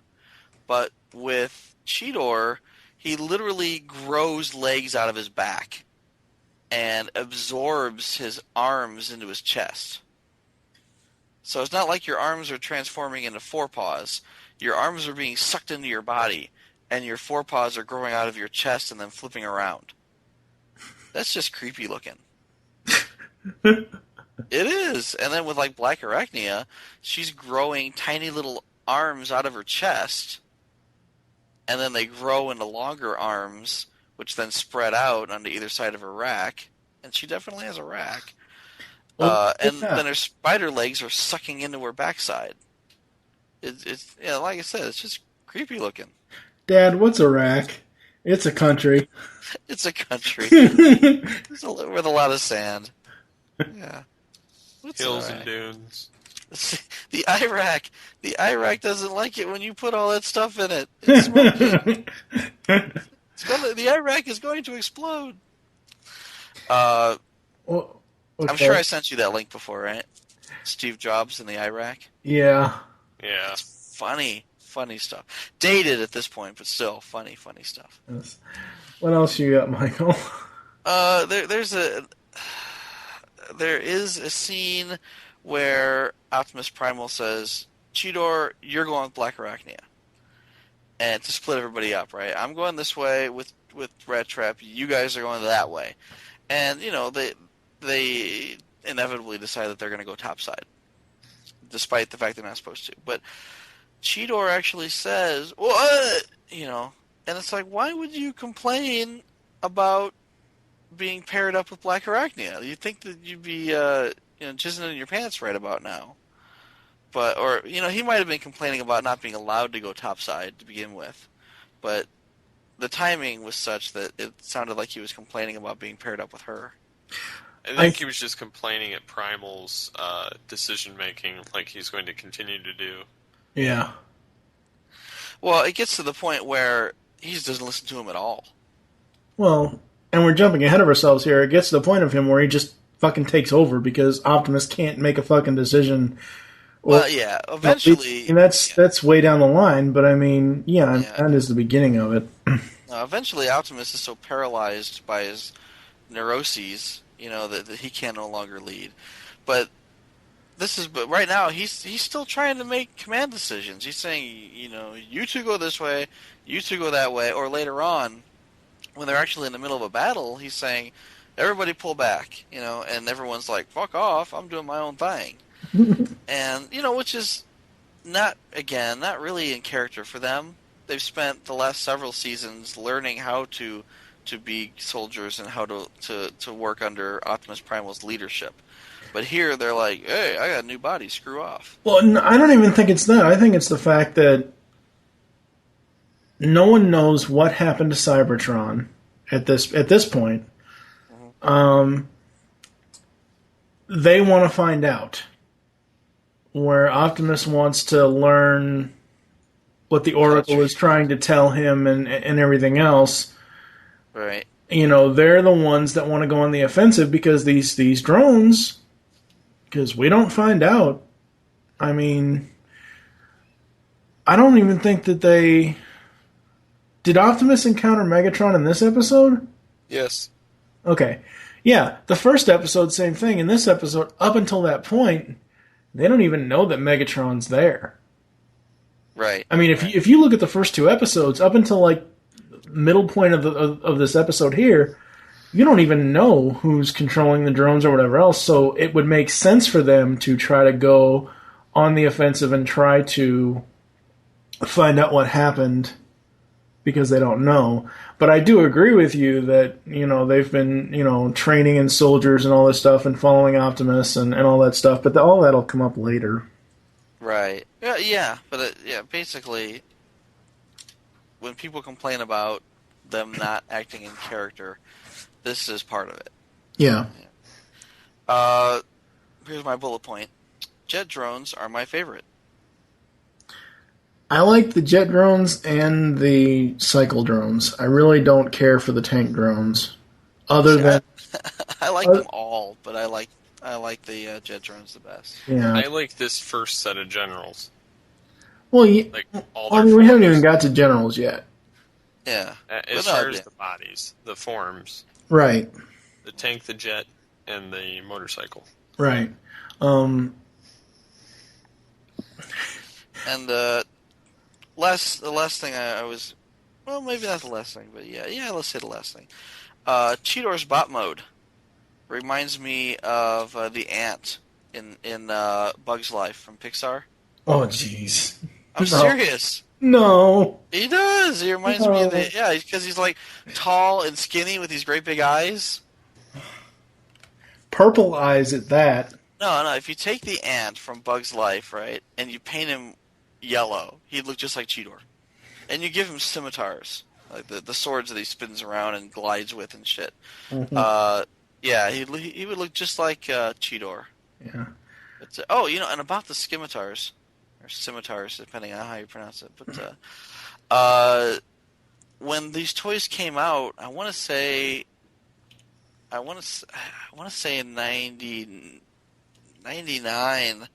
But with Cheetor, he literally grows legs out of his back and absorbs his arms into his chest. So it's not like your arms are transforming into forepaws. Your arms are being sucked into your body, and your forepaws are growing out of your chest and then flipping around. That's just creepy looking. It is. And then with like Black Arachnia, she's growing tiny little arms out of her chest, and then they grow into longer arms, which then spread out onto either side of her rack. And she definitely has a rack. And then her spider legs are sucking into her backside. It's like I said, it's just creepy looking. Dad, what's a rack? It's a country. It's a country with a lot of sand. Yeah. Hills and dunes. The Iraq doesn't like it when you put all that stuff in it. It's smoky. The Iraq is going to explode. I'm sure I sent you that link before, right? Steve Jobs in the Iraq. Yeah. Yeah. It's funny stuff. Dated at this point, but still funny stuff. Yes. What else you got, Michael? There is a scene where Optimus Primal says, Cheetor, you're going with Black Arachnia. And to split everybody up, right? I'm going this way with Rat Trap, you guys are going that way. And, they inevitably decide that they're going to go topside, despite the fact they're not supposed to. But Cheetor actually says, what? And it's like, why would you complain about being paired up with Black Arachnia? You'd think that you'd be, jizzing in your pants right about now. Or he might have been complaining about not being allowed to go topside to begin with. But the timing was such that it sounded like he was complaining about being paired up with her. I think he was just complaining at Primal's decision-making, like he's going to continue to do. Yeah. Well, it gets to the point where he just doesn't listen to him at all. Well, and we're jumping ahead of ourselves here. It gets to the point of him where he just fucking takes over because Optimus can't make a fucking decision. Well, yeah, eventually... And that's way down the line, but I mean, that is the beginning of it. Eventually, Optimus is so paralyzed by his neuroses, that he can no longer lead. But right now, he's still trying to make command decisions. He's saying, you two go this way, you two go that way, or later on, when they're actually in the middle of a battle, he's saying, everybody pull back, and everyone's like, fuck off, I'm doing my own thing. And, which is not really in character for them. They've spent the last several seasons learning how to be soldiers and how to work under Optimus Primal's leadership. But here they're like, hey, I got a new body, screw off. Well, I don't even think it's that. I think it's the fact that no one knows what happened to Cybertron at this point. Mm-hmm. They want to find out. Where Optimus wants to learn what the Oracle is trying to tell him and everything else. Right. They're the ones that want to go on the offensive because these drones, because we don't find out. I mean, I don't even think that they... Did Optimus encounter Megatron in this episode? Yes. Okay. Yeah, the first episode, same thing. In this episode, up until that point, they don't even know that Megatron's there. Right. I mean, if you look at the first two episodes, up until like middle point of this episode here, you don't even know who's controlling the drones or whatever else. So it would make sense for them to try to go on the offensive and try to find out what happened because they don't know. But I do agree with you that, they've been, training in soldiers and all this stuff and following Optimus and all that stuff. But all that'll come up later. Right. Yeah. But basically, when people complain about them not acting in character, this is part of it. Yeah. Here's my bullet point. Jet drones are my favorite. I like the jet drones and the cycle drones. I really don't care for the tank drones. Other than I like them all, but I like the jet drones the best. Yeah. I like this first set of generals. Well, like all I their mean, we haven't forms. even got to generals yet. Yeah. As far as the bodies, the forms, Right. the tank, the jet, and the motorcycle. Right. And the last thing I was, well, maybe not the last thing, but yeah, let's say the last thing. Cheetor's bot mode reminds me of the ant in Bug's Life from Pixar. Oh, jeez. I'm serious. No. He does. He reminds me of because he's like tall and skinny with these great big eyes. Purple eyes at that. No. If you take the ant from Bug's Life, right, and you paint him yellow, he'd look just like Cheetor. And you give him scimitars, like the swords that he spins around and glides with and shit. Mm-hmm. Yeah, he would look just like Cheetor. Yeah. But, and about the scimitars, or scimitars, depending on how you pronounce it. But when these toys came out, I want to say in 99,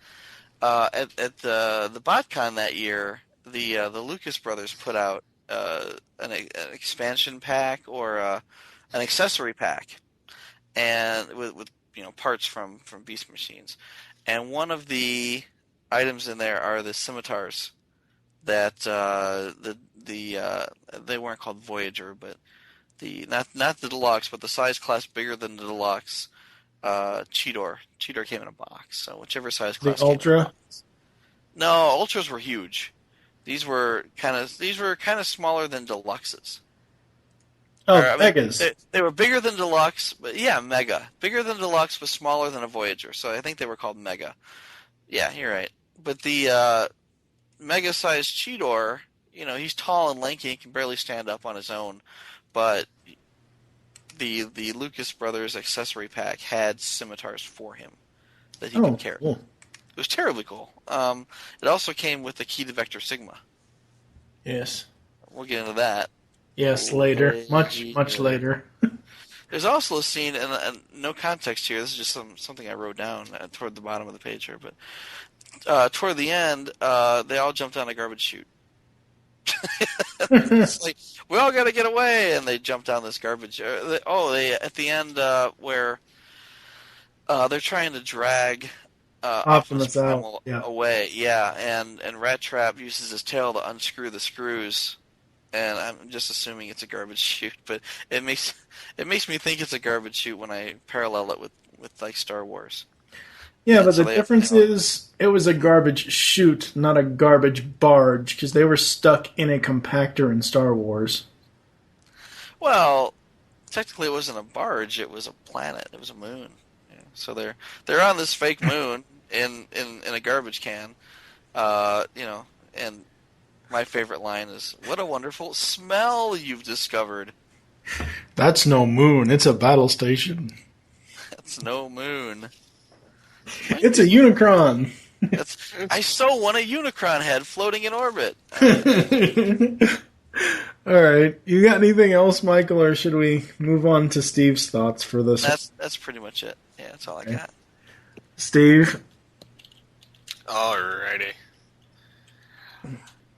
at the BotCon that year, the Lucas brothers put out an expansion pack or an accessory pack, and with parts from Beast Machines, and one of the items in there are the scimitars that they weren't called Voyager, but not the deluxe, but the size class bigger than the deluxe. Cheetor came in a box, so whichever size class. The Ultra? Came in a box. No, Ultras were huge. These were kind of smaller than deluxes. Oh, Megas. They were bigger than deluxe, but yeah, Mega. Bigger than deluxe, but smaller than a Voyager. So I think they were called Mega. Yeah, you're right. But the Mega-sized Cheetor, he's tall and lanky and can barely stand up on his own, but the Lucas Brothers accessory pack had scimitars for him that he could carry. Cool. It was terribly cool. It also came with the key to Vector Sigma. Yes. We'll get into that. Yes, later. Much later. There's also a scene, and no context here, this is just something I wrote down toward the bottom of the page here, but toward the end, they all jumped on a garbage chute. It's like, we all got to get away, and they jump down this garbage. They at the end where they're trying to drag Optimus Primal away, and Rat Trap uses his tail to unscrew the screws, and I'm just assuming it's a garbage chute, but it makes me think it's a garbage chute when I parallel it with like Star Wars. Yeah, but the difference is it was a garbage chute, not a garbage barge, because they were stuck in a compactor in Star Wars. Well, technically it wasn't a barge, it was a planet, it was a moon. Yeah. So they're on this fake moon in a garbage can, and my favorite line is, "What a wonderful smell you've discovered." That's no moon, it's a battle station. That's no moon. It's a Unicron. I so want a Unicron head floating in orbit. All right. You got anything else, Michael, or should we move on to Steve's thoughts for this? That's pretty much it. Yeah, that's all I got. Steve? Alrighty.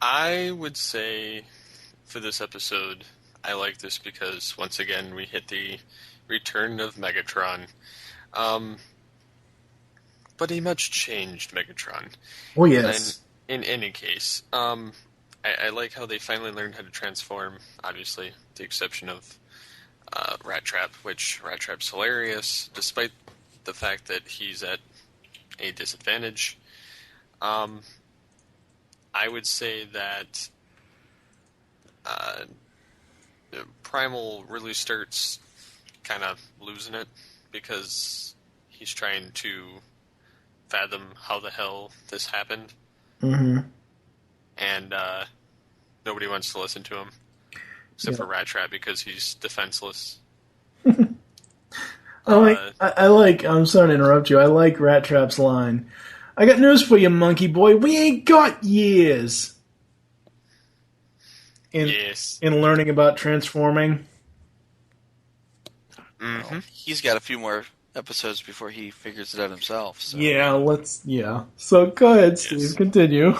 I would say for this episode, I like this because, once again, we hit the return of Megatron. But a much changed Megatron. Oh, yes. And in any case, I like how they finally learned how to transform, obviously, with the exception of Rat Trap, which Rat Trap's hilarious, despite the fact that he's at a disadvantage. I would say that Primal really starts kind of losing it because he's trying to fathom how the hell this happened. Mm-hmm. And nobody wants to listen to him except for Rat Trap because he's defenseless. I'm sorry to interrupt you. I like Rat Trap's line. I got news for you, monkey boy. We ain't got years. In learning about transforming. Mm-hmm. Well, he's got a few more episodes before he figures it out himself. So. So go ahead, Steve. Continue.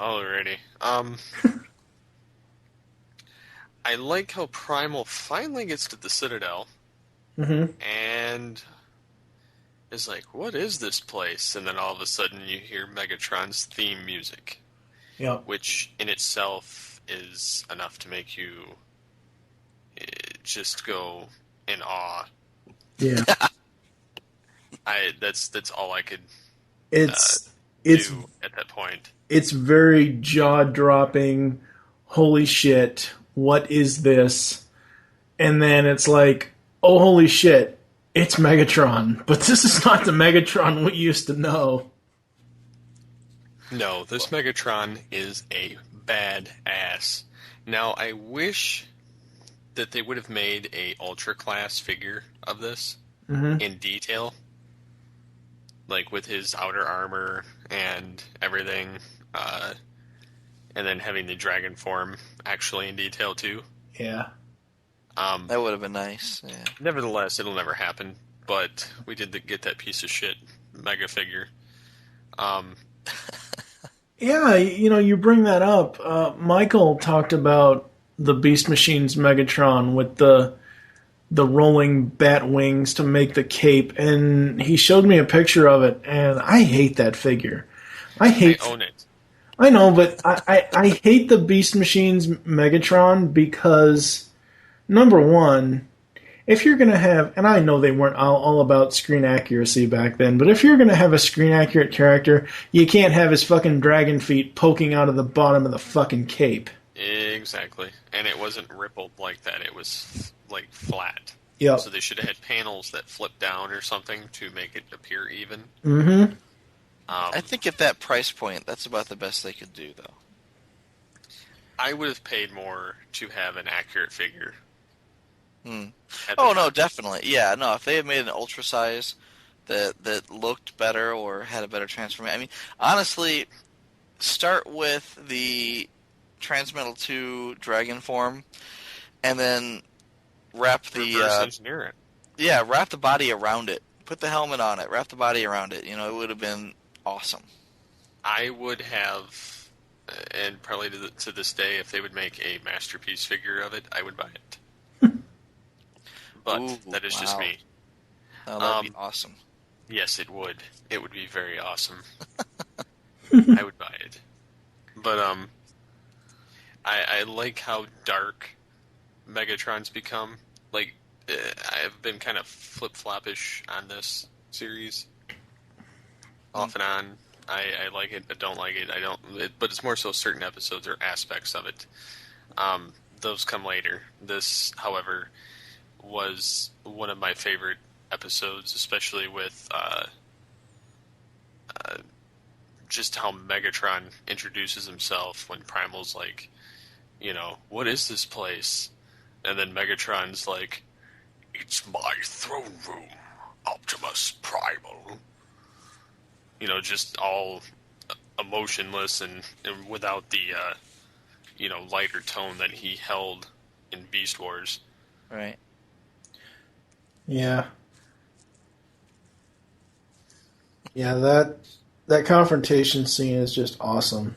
Alrighty. I like how Primal finally gets to the Citadel, and is like, what is this place? And then all of a sudden you hear Megatron's theme music, which in itself is enough to make you just go in awe. Yeah. That's all I could It's do at that point. It's very jaw-dropping. Holy shit, what is this? And then it's like, oh, holy shit, it's Megatron. But this is not the Megatron we used to know. No, this Megatron is a badass. Now, I wish that they would have made a Ultra Class figure of this in detail. Like with his outer armor and everything. And then having the dragon form actually in detail too. Yeah. That would have been nice. Yeah. Nevertheless, it'll never happen. But we did get that piece of shit mega figure. Yeah, you bring that up. Michael talked about the Beast Machine's Megatron with the rolling bat wings to make the cape, and he showed me a picture of it, and I hate that figure. I own it. I know, but I hate the Beast Machine's Megatron because, number one, if you're going to have, and I know they weren't all about screen accuracy back then, but if you're going to have a screen accurate character, you can't have his fucking dragon feet poking out of the bottom of the fucking cape. Exactly. And it wasn't rippled like that. It was, like, flat. Yep. So they should have had panels that flip down or something to make it appear even. Mm-hmm. I think at that price point, that's about the best they could do, though. I would have paid more to have an accurate figure. Oh, no, definitely. Yeah, no, if they had made an ultra size that looked better or had a better transformation. I mean, honestly, start with the Transmetal 2 Dragon form, and then wrap the reverse engineer it. Yeah, wrap the body around it. Put the helmet on it. Wrap the body around it. It would have been awesome. I would have, and probably to this day, if they would make a masterpiece figure of it, I would buy it. But that is just me. Oh, that would be awesome. Yes, it would. It would be very awesome. I would buy it. But I like how dark Megatron's become. Like, I've been kind of flip-floppish on this series. Off and on. I like it, but don't like it. But it's more so certain episodes or aspects of it. Those come later. This, however, was one of my favorite episodes, especially with just how Megatron introduces himself when Primal's like, what is this place? And then Megatron's like, it's my throne room, Optimus Primal. Just all emotionless and without the, lighter tone that he held in Beast Wars. Right. Yeah. Yeah, that confrontation scene is just awesome.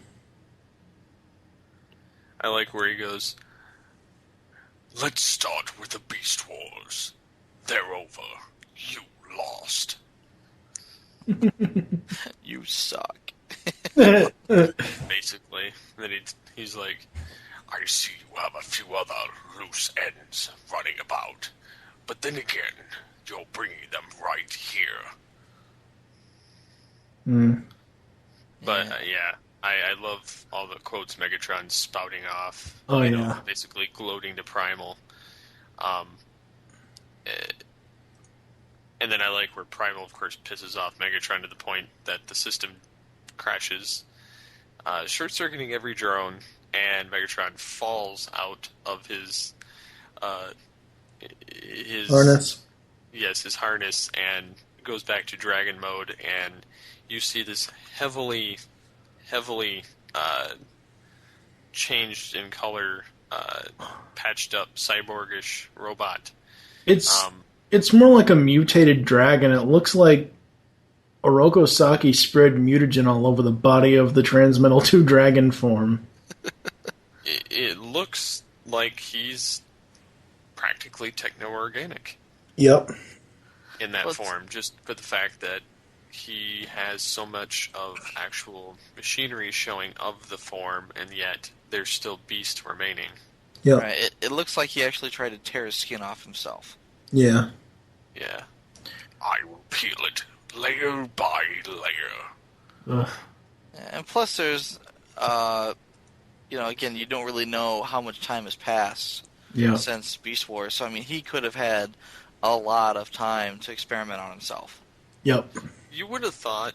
I like where he goes, let's start with the Beast Wars. They're over. You lost. You suck. Basically. Then he's like, I see you have a few other loose ends running about. But then again, you're bringing them right here. But, I love all the quotes Megatron spouting off. Oh, yeah. Basically gloating to Primal. And then I like where Primal, of course, pisses off Megatron to the point that the system crashes, short-circuiting every drone, and Megatron falls out of his harness. Yes, his harness, and goes back to Dragon mode, and you see this heavily changed in color, patched up cyborgish robot. It's more like a mutated dragon. It looks like Oroku Saki spread mutagen all over the body of the Transmetal 2 dragon form. It looks like he's practically techno-organic. Yep. In that form, just for the fact that he has so much of actual machinery showing of the form, and yet there's still beast remaining. Yep. Right. It looks like he actually tried to tear his skin off himself. Yeah. Yeah. I will peel it layer by layer. Ugh. And plus there's, again, you don't really know how much time has passed since Beast Wars. So, I mean, he could have had a lot of time to experiment on himself. Yep. You would have thought,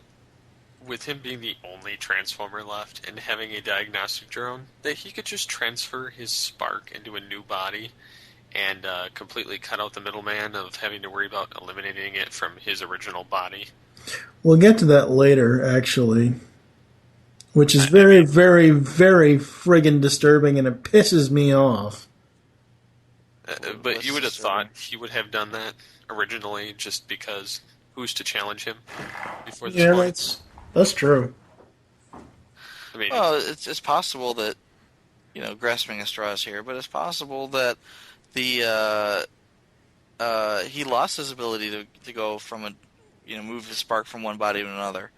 with him being the only Transformer left and having a diagnostic drone, that he could just transfer his spark into a new body and completely cut out the middleman of having to worry about eliminating it from his original body. We'll get to that later, actually. Which is very, very, very friggin' disturbing, and it pisses me off. But you would have thought he would have done that originally, just because who's to challenge him before this point? That's true. I mean, well, it's possible that, grasping at straws here, but it's possible that he lost his ability to go from move the spark from one body to another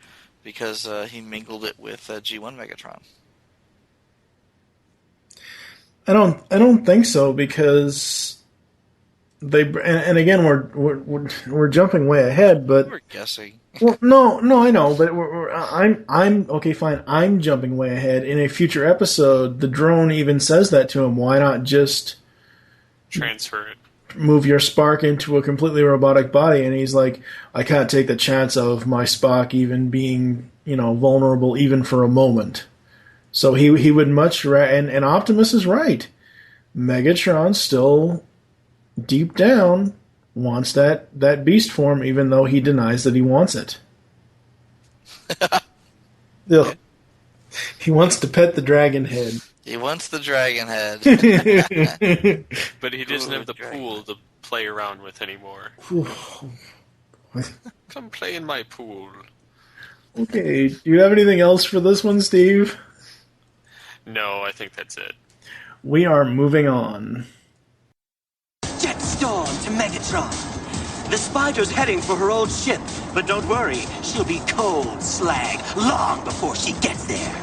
because he mingled it with G1 Megatron. I don't think so, because and again we're jumping way ahead, but We're guessing. Well, no, I know, but I'm okay. Fine, I'm jumping way ahead. In a future episode, the drone even says that to him. Why not just transfer it? Move your spark into a completely robotic body, and he's like, I can't take the chance of my spark even being, vulnerable even for a moment. So he would much and Optimus is right. Megatron still deep down wants that beast form, even though he denies that he wants it. Ugh. He wants to pet the dragon head. He wants the dragon head. But he doesn't have the pool to play around with anymore. Come play in my pool. Okay, do you have anything else for this one, Steve? No, I think that's it. We are moving on. Jetstorm to Megatron. The Spider's heading for her old ship, but don't worry, she'll be cold slag long before she gets there.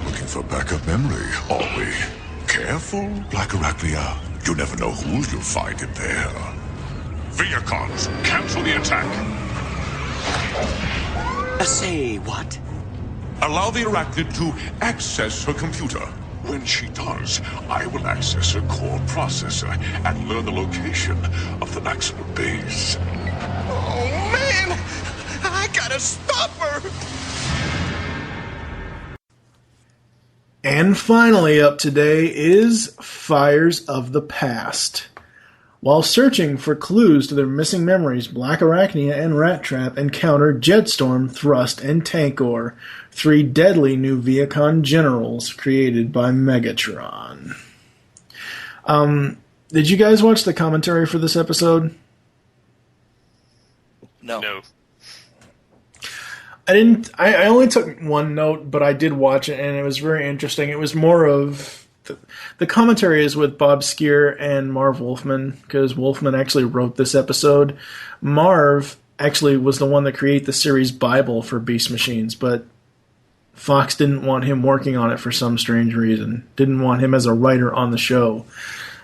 Looking for backup memory, are we? Careful, Black Arachnia. You never know who you'll find in there. Vehicons, cancel the attack. Say what? Allow the Arachnid to access her computer. When she does, I will access her core processor and learn the location of the Maximum base. Oh, man! I gotta stop her! And finally up today is Fires of the Past. While searching for clues to their missing memories, Black Arachnia and Rat Trap encounter Jetstorm, Thrust, and Tankor, three deadly new Vehicon generals created by Megatron. Did you guys watch the commentary for this episode? No. I didn't. I only took one note, but I did watch it, and it was very interesting. It was more of the commentary is with Bob Skier and Marv Wolfman, because Wolfman actually wrote this episode. Marv actually was the one that created the series Bible for Beast Machines, but Fox didn't want him working on it for some strange reason. Didn't want him as a writer on the show.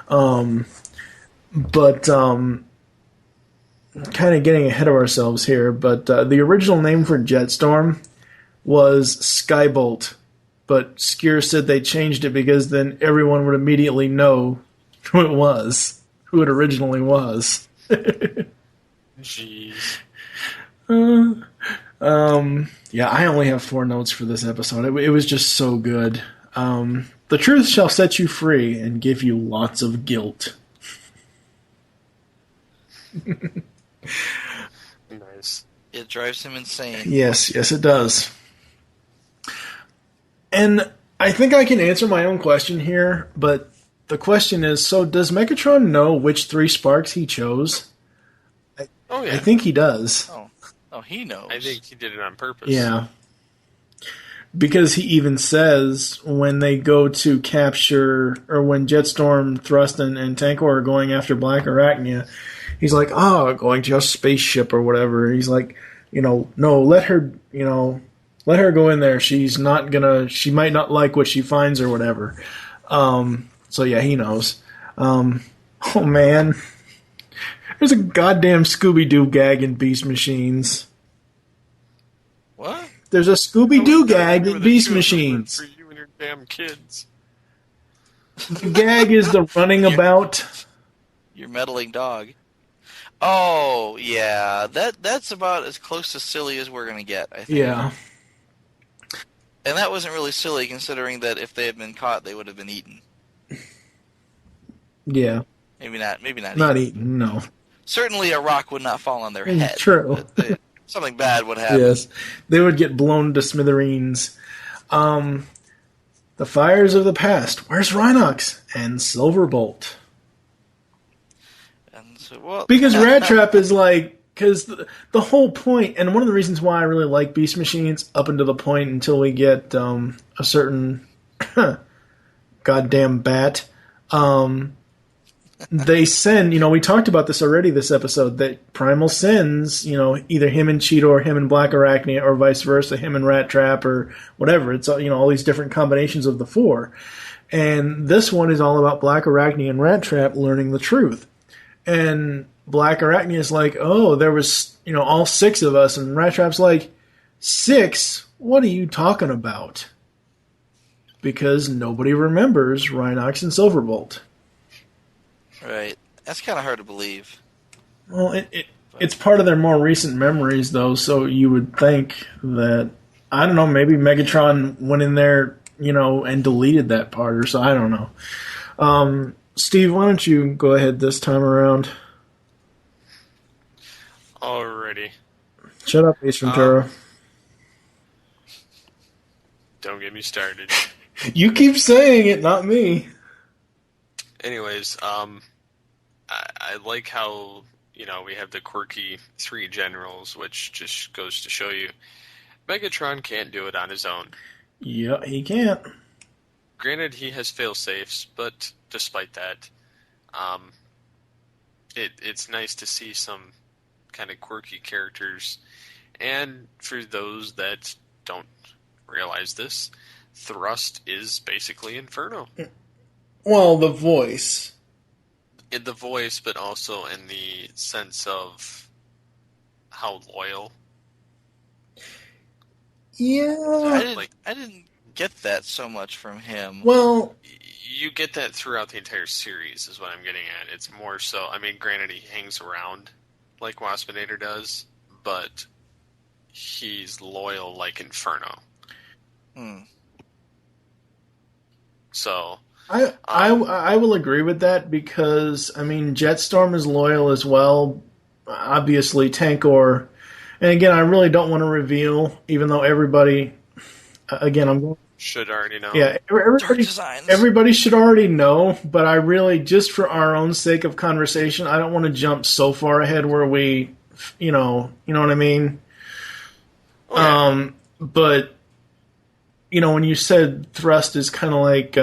Kind of getting ahead of ourselves here, but the original name for Jetstorm was Skybolt, but Skier said they changed it because then everyone would immediately know who it originally was. Jeez. Yeah, I only have 4 notes for this episode. It was just so good. The truth shall set you free and give you lots of guilt. Nice. It drives him insane. Yes, it does. And I think I can answer my own question here, but the question is, so does Megatron know which 3 sparks he chose? Oh, yeah. I think he does. Oh, he knows. I think he did it on purpose. Yeah. Because he even says when they go to capture, or when Jetstorm, Thrust, and Tankor are going after Black Arachnia, he's like, going to a spaceship or whatever. He's like, no, let her go in there. She might not like what she finds or whatever. So yeah, he knows. Oh man. There's a goddamn Scooby-Doo gag in Beast Machines. What? There's a Scooby-Doo gag in Beast Machines. For you and your damn kids. The gag is the running about. Your meddling dog. Oh, yeah. That's about as close to silly as we're going to get, I think. Yeah. And that wasn't really silly, considering that if they had been caught, they would have been eaten. Yeah. Maybe not Not eaten. eaten, no. Certainly a rock would not fall on their head. True. Something bad would happen. Yes. They would get blown to smithereens. The fires of the past. Where's Rhinox and Silverbolt? And so, Because Rat Trap is like, because the whole point, and one of the reasons why I really like Beast Machines up until the point until we get a certain goddamn bat, they send, we talked about this already this episode, that Primal sends, either him and Cheeto or him and Black Arachnia or vice versa, him and Rat Trap or whatever. It's, all these different combinations of the 4. And this one is all about Black Arachnia and Rat Trap learning the truth. And Black Arachnia is like, oh, there was, all 6 of us. And Rat Trap's like, 6? What are you talking about? Because nobody remembers Rhinox and Silverbolt. Right. That's kind of hard to believe. Well, it's part of their more recent memories, though, so you would think that, I don't know, maybe Megatron went in there, and deleted that part, or so, I don't know. Steve, why don't you go ahead this time around? Alrighty. Shut up, Ace Ventura. Don't get me started. You keep saying it, not me. Anyways, I like how, we have the quirky 3 generals, which just goes to show you Megatron can't do it on his own. Yeah, he can't. Granted, he has fail-safes, but despite that, it's nice to see some kind of quirky characters. And for those that don't realize this, Thrust is basically Inferno. Well, the voice. In the voice, but also in the sense of how loyal. Yeah. I didn't get that so much from him. Well, you get that throughout the entire series, is what I'm getting at. It's more so, granted, he hangs around like Waspinator does, but he's loyal like Inferno. So I will agree with that because Jetstorm is loyal as well. Obviously, Tankor, and again, I really don't want to reveal, even though everybody, should already know. Yeah, everybody should already know. But I really, just for our own sake of conversation, I don't want to jump so far ahead where we, you know what I mean. Oh, yeah. But. When you said Thrust is kind of like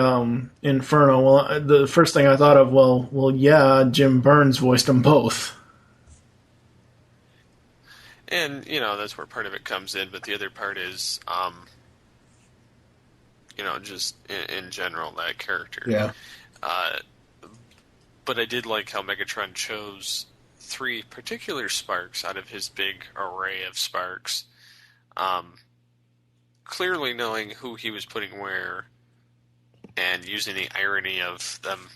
Inferno, well, the first thing I thought of, well, yeah, Jim Burns voiced them both. And, that's where part of it comes in, but the other part is, just in general, that character. Yeah. But I did like how Megatron chose 3 particular sparks out of his big array of sparks. Clearly knowing who he was putting where, and using the irony of them,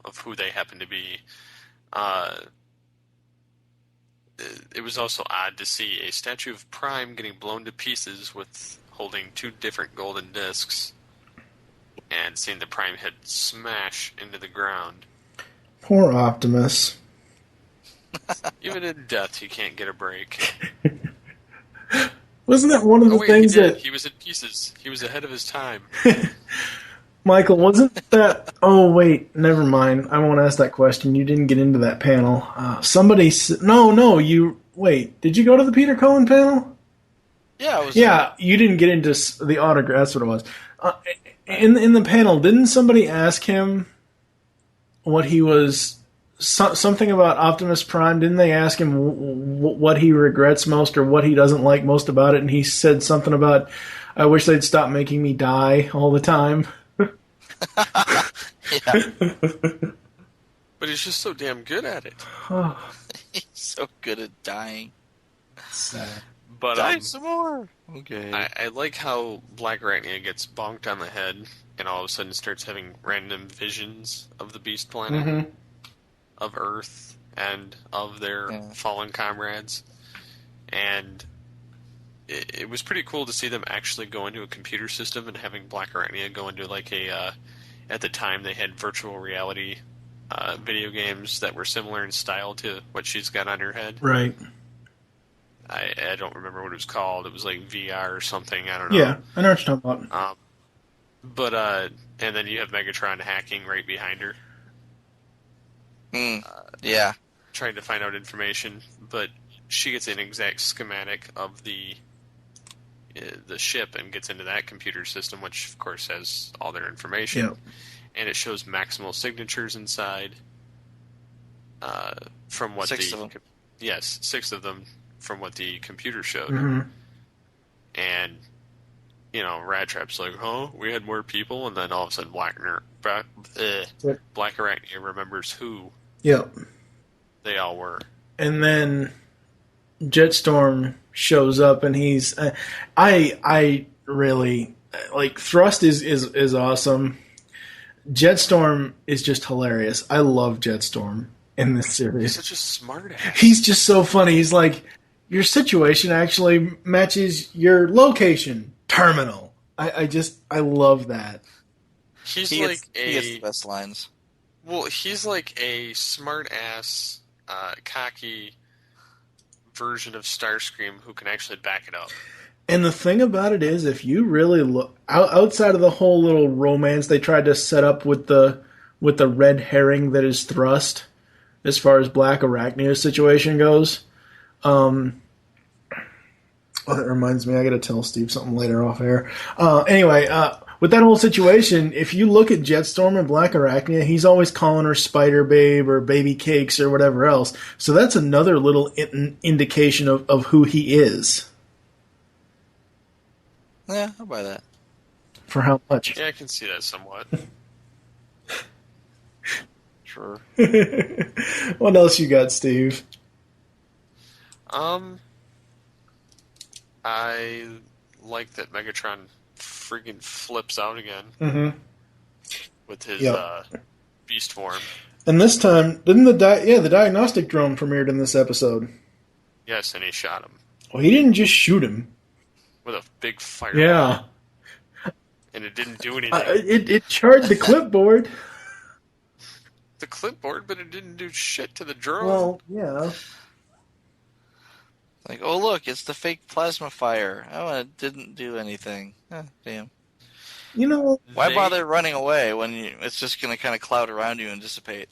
of who they happen to be. It was also odd to see a statue of Prime getting blown to pieces with holding 2 different golden discs, and seeing the Prime head smash into the ground. Poor Optimus. Even in death, he can't get a break. Wasn't that one of the Oh wait, things he did. that... He was in pieces. He was ahead of his time. Michael, wasn't that... Oh, wait, never mind. I won't ask that question. You didn't get into that panel. Somebody... No, you... Wait, did you go to the Peter Cullen panel? Yeah, I was. Yeah, you didn't get into the autograph. That's what it was. In the panel, didn't somebody ask him what he was... something about Optimus Prime? Didn't they ask him what he regrets most or what he doesn't like most about it? And he said something about, I wish they'd stop making me die all the time. Yeah. But he's just so damn good at it. He's so good at dying. Sad. But Die some more. Okay. I like how Black Arachnia gets bonked on the head and all of a sudden starts having random visions of the Beast Planet, Mm-hmm. of Earth, and of their fallen comrades. And it was pretty cool to see them actually go into a computer system and having Black Arachnia go into like a... at the time they had virtual reality video games that were similar in style to what she's got on her head. Right. I don't remember what it was called. It was like VR or something. I don't know. Yeah, I know what you're talking about. And then you have Megatron hacking right behind her. Yeah. Trying to find out information, but she gets an exact schematic of the ship and gets into that computer system, which of course has all their information. Yep. And it shows Maximal signatures inside. From what 6 of them. Yes, 6 of them from what the computer showed. Mm-hmm. And Rat Trap's like, "Huh? We had more people," and then all of a sudden, Black Arachnia remembers who Yep. they all were. And then Jetstorm shows up, and he's... I really... Like, Thrust is awesome. Jetstorm is just hilarious. I love Jetstorm in this series. He's such a smart ass. He's just so funny. He's like, your situation actually matches your location. Terminal. I love that. He gets the best lines. Well, he's like a smart ass, cocky version of Starscream who can actually back it up. And the thing about it is, if you really look outside of the whole little romance they tried to set up with the red herring that is Thrust, as far as Black Arachnia's situation goes. That reminds me, I got to tell Steve something later off air. Anyway, with that whole situation, if you look at Jetstorm and Black Arachnia, he's always calling her Spider Babe or Baby Cakes or whatever else. So that's another little indication of who he is. Yeah, I'll buy that. For how much? Yeah, I can see that somewhat. Sure. What else you got, Steve? I like that Megatron friggin' flips out again with his beast form. And this time, didn't the diagnostic drone premiered in this episode? Yes, and he shot him. Well, he didn't just shoot him. With a big fireball. Yeah. And it didn't do anything. It charred the clipboard. The clipboard, but it didn't do shit to the drone. Well, yeah. Like, oh look, it's the fake plasma fire. Oh, it didn't do anything. Damn. Why bother running away when it's just going to kind of cloud around you and dissipate?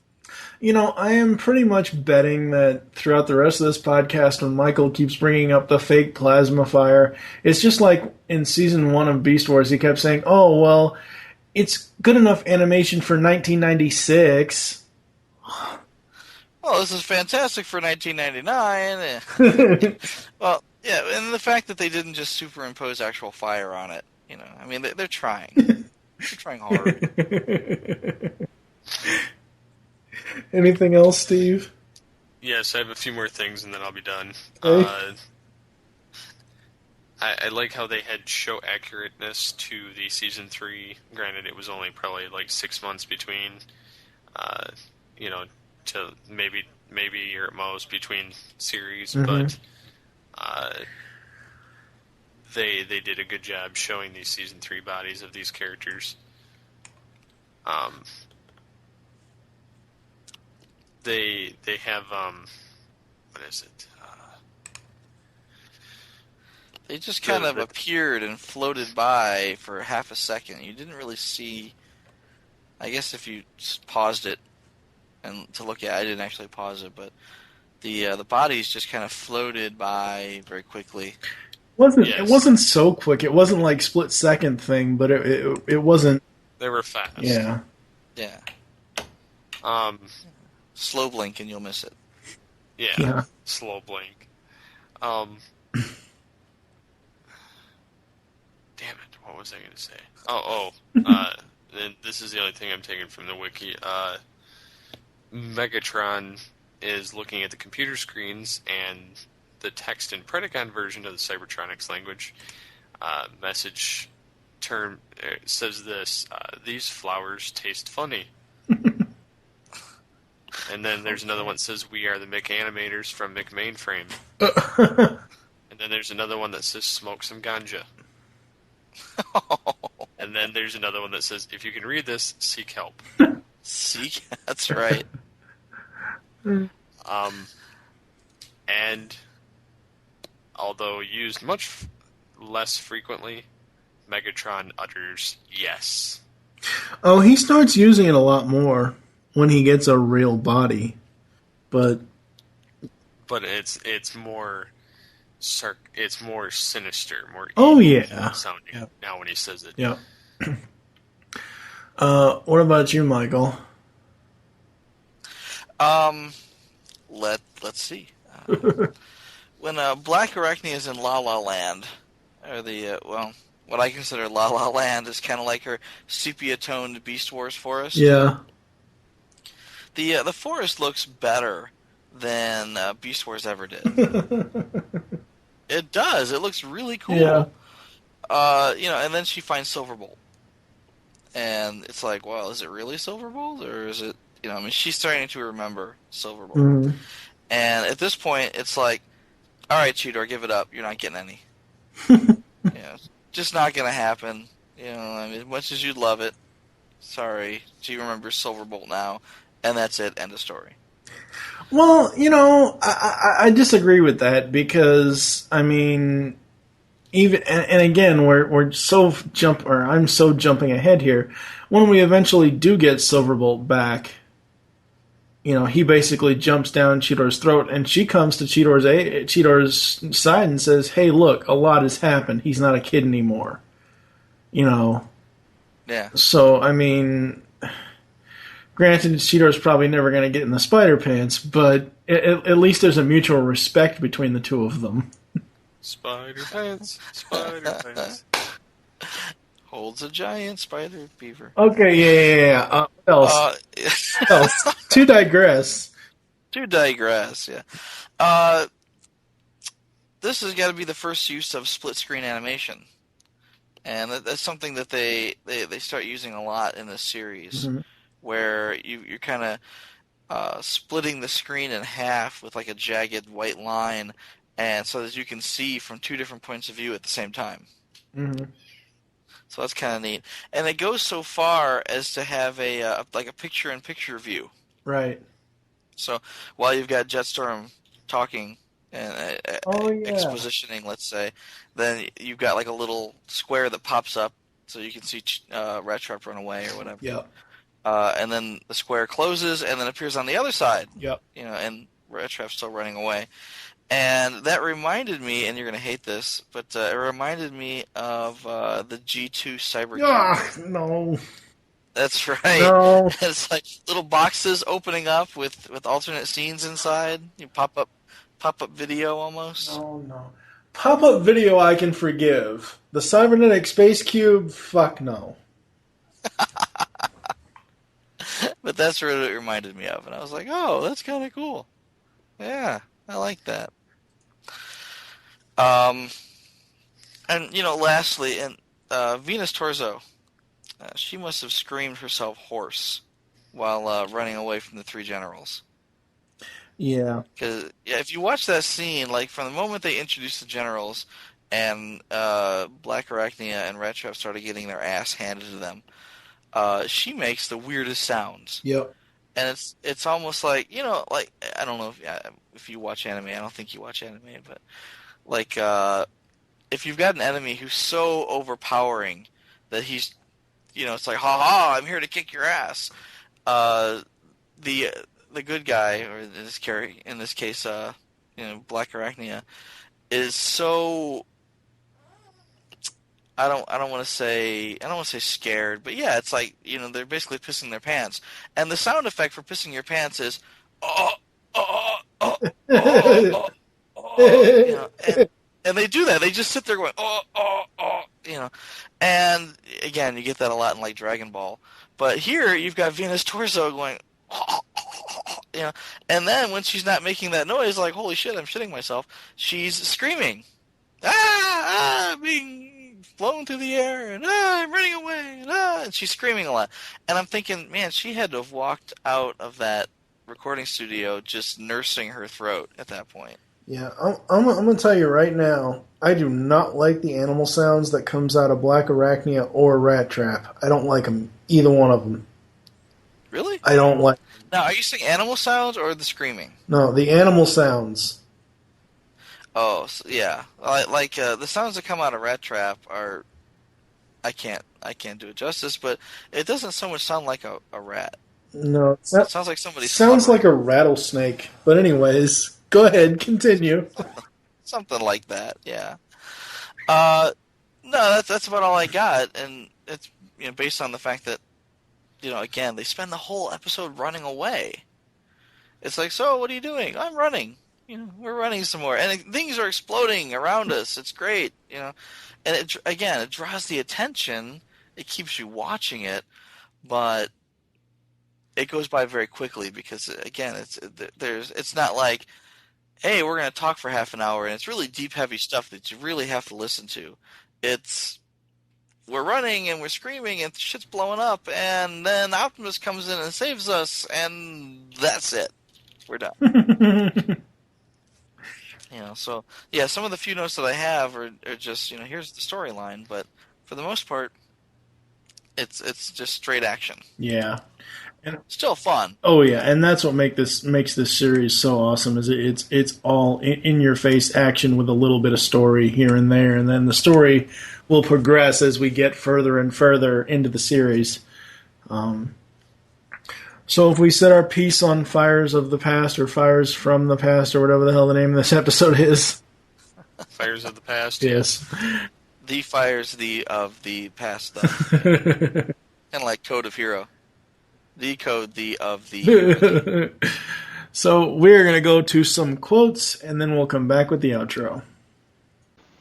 I am pretty much betting that throughout the rest of this podcast, when Michael keeps bringing up the fake plasma fire, it's just like in season 1 of Beast Wars, he kept saying, "Oh, well, it's good enough animation for 1996." Well, this is fantastic for 1999. Well, yeah, and the fact that they didn't just superimpose actual fire on it, I mean, they're trying. They're trying hard. Anything else, Steve? Yes, I have a few more things and then I'll be done. Okay. I like how they had show accurateness to the season 3. Granted, it was only probably like 6 months between, to maybe a year at most between series, but they did a good job showing these season 3 bodies of these characters. They have what is it? They just kind of appeared and floated by for half a second. You didn't really see. I guess if you paused it and to look at, I didn't actually pause it, but the bodies just kind of floated by very quickly. It wasn't so quick. It wasn't like split second thing, but it wasn't. They were fast. Yeah. Yeah. Slow blink and you'll miss it. Yeah. Slow blink. Damn it! What was I going to say? And this is the only thing I'm taking from the wiki. Megatron is looking at the computer screens and the text and Predacon version of the Cybertronics language. Message term says this: "These flowers taste funny." And then there's another one that says, "We are the McAnimators from McMainframe." And then there's another one that says, "Smoke some ganja." And then there's another one that says, "If you can read this, seek help." Seek? That's right. And although used much less frequently, Megatron utters yes. Oh, he starts using it a lot more when he gets a real body, but it's more it's more sinister, more evil sounding now when he says it. Yeah. What about you, Michael? Let's see. When Black Arachne is in La La Land, or what I consider La La Land is kind of like her sepia-toned Beast Wars forest. Yeah. The forest looks better than Beast Wars ever did. It does. It looks really cool. Yeah. And then she finds Silverbolt. And it's like, well, is it really Silverbolt? Or is it, she's starting to remember Silverbolt. Mm-hmm. And at this point, it's like, all right, Cheetor, give it up. You're not getting any. It's just not going to happen. As much as you'd love it, sorry, she remembers Silverbolt now. And that's it. End of story. Well, I disagree with that because even and again I'm so jumping ahead here. When we eventually do get Silverbolt back, he basically jumps down Cheetor's throat, and she comes to Cheetor's side and says, "Hey, look, a lot has happened. He's not a kid anymore." Yeah. So granted, Cheetor's probably never going to get in the spider pants, but at least there's a mutual respect between the two of them. Spider pants, spider pants. Holds a giant spider beaver. Okay, yeah. What else? To digress. Yeah. This has got to be the first use of split-screen animation. And that's something that they start using a lot in this series. Mm-hmm. Where you're kind of splitting the screen in half with like a jagged white line, and so that you can see from two different points of view at the same time. Mm-hmm. So that's kind of neat. And it goes so far as to have a picture-in-picture view. Right. So while you've got Jetstorm talking and expositioning, let's say, then you've got like a little square that pops up so you can see Rat Trap run away or whatever. Yep. And then the square closes and then appears on the other side. Yep. And Rat Trap's still running away. And that reminded me, and you're going to hate this, but it reminded me of the G2 Cybercube. No. That's right. No. It's like little boxes opening up with alternate scenes inside. You pop up video almost. No. Pop-up video I can forgive. The Cybernetic Space Cube, fuck no. But that's what it reminded me of, and I was like, oh, that's kind of cool. Yeah, I like that. And, lastly, Venus Torso, she must have screamed herself hoarse while running away from the three generals. Yeah. Because if you watch that scene, like from the moment they introduced the generals and Black Arachnia and Rat Trap started getting their ass handed to them, she makes the weirdest sounds. Yep. And it's almost like, like, I don't know if you watch anime. I don't think you watch anime, but like if you've got an enemy who's so overpowering that he's, it's like, ha ha, I'm here to kick your ass. The good guy, or in this case, Black Arachnia, is so, I don't want to say scared, but yeah, it's like, they're basically pissing their pants, and the sound effect for pissing your pants is oh oh oh oh oh, oh, and they do that. They just sit there going oh oh oh, and again, you get that a lot in like Dragon Ball, but here you've got Venus Torso going oh, oh, oh, and then when she's not making that noise, like, holy shit, I'm shitting myself, she's screaming, being flown through the air, and I'm running away, and she's screaming a lot. And I'm thinking, man, she had to have walked out of that recording studio just nursing her throat at that point. Yeah, I'm going to tell you right now, I do not like the animal sounds that comes out of Black Arachnia or Rat Trap. I don't like them, either one of them. Really? I don't like. Now, are you saying animal sounds or the screaming? No, the animal sounds. Oh, so, yeah. Like the sounds that come out of Rat Trap are, I can't do it justice, but it doesn't so much sound like a rat. No, it sounds like somebody. Sounds like a rattlesnake. But anyways, go ahead, continue. Something like that, yeah. No, that's about all I got, and it's based on the fact that again, they spend the whole episode running away. It's like, so what are you doing? I'm running. We're running some more, and things are exploding around us. It's great, and it draws the attention. It keeps you watching it, but it goes by very quickly because, again, it's not like, hey, we're going to talk for half an hour, and it's really deep, heavy stuff that you really have to listen to. It's, we're running and we're screaming and shit's blowing up, and then Optimus comes in and saves us, and that's it. We're done. So, yeah, some of the few notes that I have are just, here's the storyline, but for the most part, it's just straight action. Yeah. And still fun. Oh, yeah, and that's what makes this series so awesome, is it's all in-your-face action with a little bit of story here and there, and then the story will progress as we get further and further into the series. So if we set our piece on Fires of the Past, or Fires from the Past, or whatever the hell the name of this episode is. Fires of the Past. Yes. The Fires of the Past stuff. Kind of like Code of Hero. The code of the... So we're going to go to some quotes, and then we'll come back with the outro.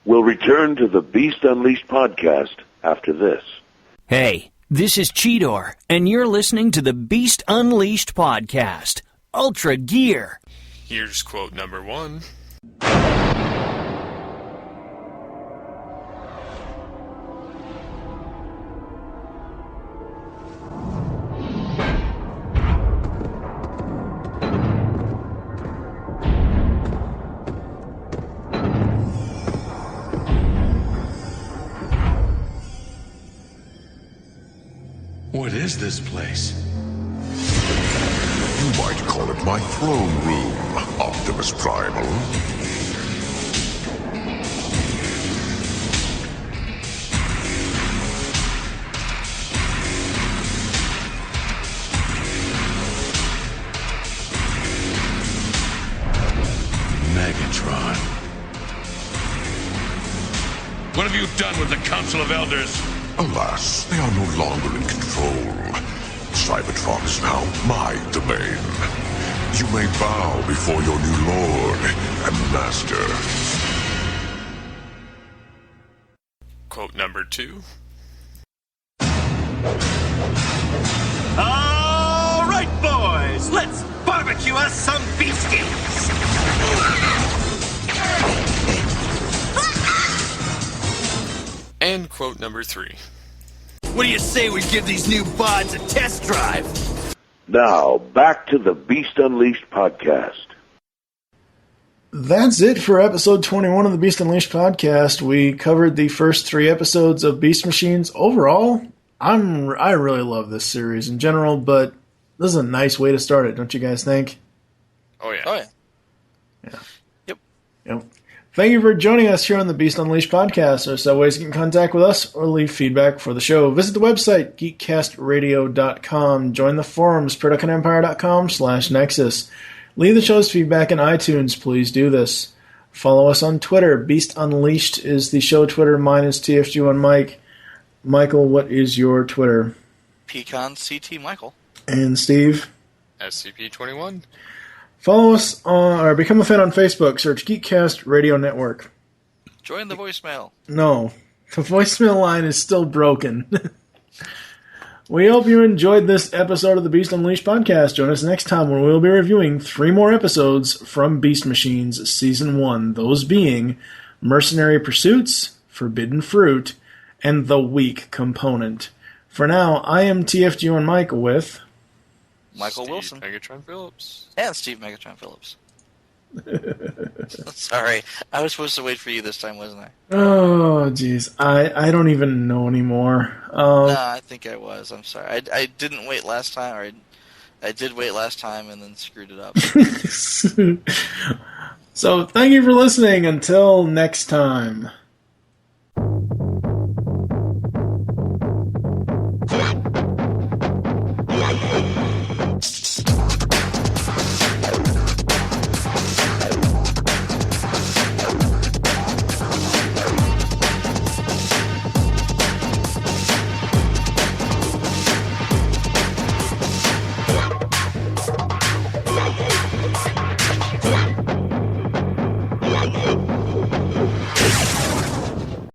We'll return to the Beast Unleashed podcast after this. Hey, this is Cheetor, and you're listening to the Beast Unleashed podcast. Ultra Gear. Here's quote number 1. What is this place? You might call it my throne room, Optimus Primal. Megatron. What have you done with the Council of Elders? Alas, they are no longer in control. Cybertron is now my domain. You may bow before your new lord and master. Quote number 2. All right, boys, let's barbecue us some beasties. And quote number 3. What do you say we give these new bods a test drive? Now, back to the Beast Unleashed podcast. That's it for episode 21 of the Beast Unleashed podcast. We covered the first 3 episodes of Beast Machines. Overall, I really love this series in general, but This is a nice way to start it, don't you guys think? Oh, yeah. Oh, yeah. Yeah. Yep. Thank you for joining us here on the Beast Unleashed podcast. There's several ways to get in contact with us or leave feedback for the show. Visit the website, geekcastradio.com. Join the forums, productionempire.com/nexus. Leave the show's feedback in iTunes. Please do this. Follow us on Twitter. Beast Unleashed is the show Twitter. Mine is TFG1Mike. Michael, what is your Twitter? PeconCT Michael. And Steve? SCP-21. Follow us or become a fan on Facebook. Search Geekcast Radio Network. Join the voicemail. No, the voicemail line is still broken. We hope you enjoyed this episode of the Beast Unleashed podcast. Join us next time when we'll be reviewing 3 more episodes from Beast Machines Season 1. Those being Mercenary Pursuits, Forbidden Fruit, and The Weak Component. For now, I am TFG1 Mike with... Michael Steve Wilson. Megatron Phillips. And Steve Megatron Phillips. Sorry, I was supposed to wait for you this time, wasn't I? Oh, jeez. I don't even know anymore. No, I think I was. I'm sorry. I didn't wait last time, or I did wait last time and then screwed it up. So, thank you for listening. Until next time.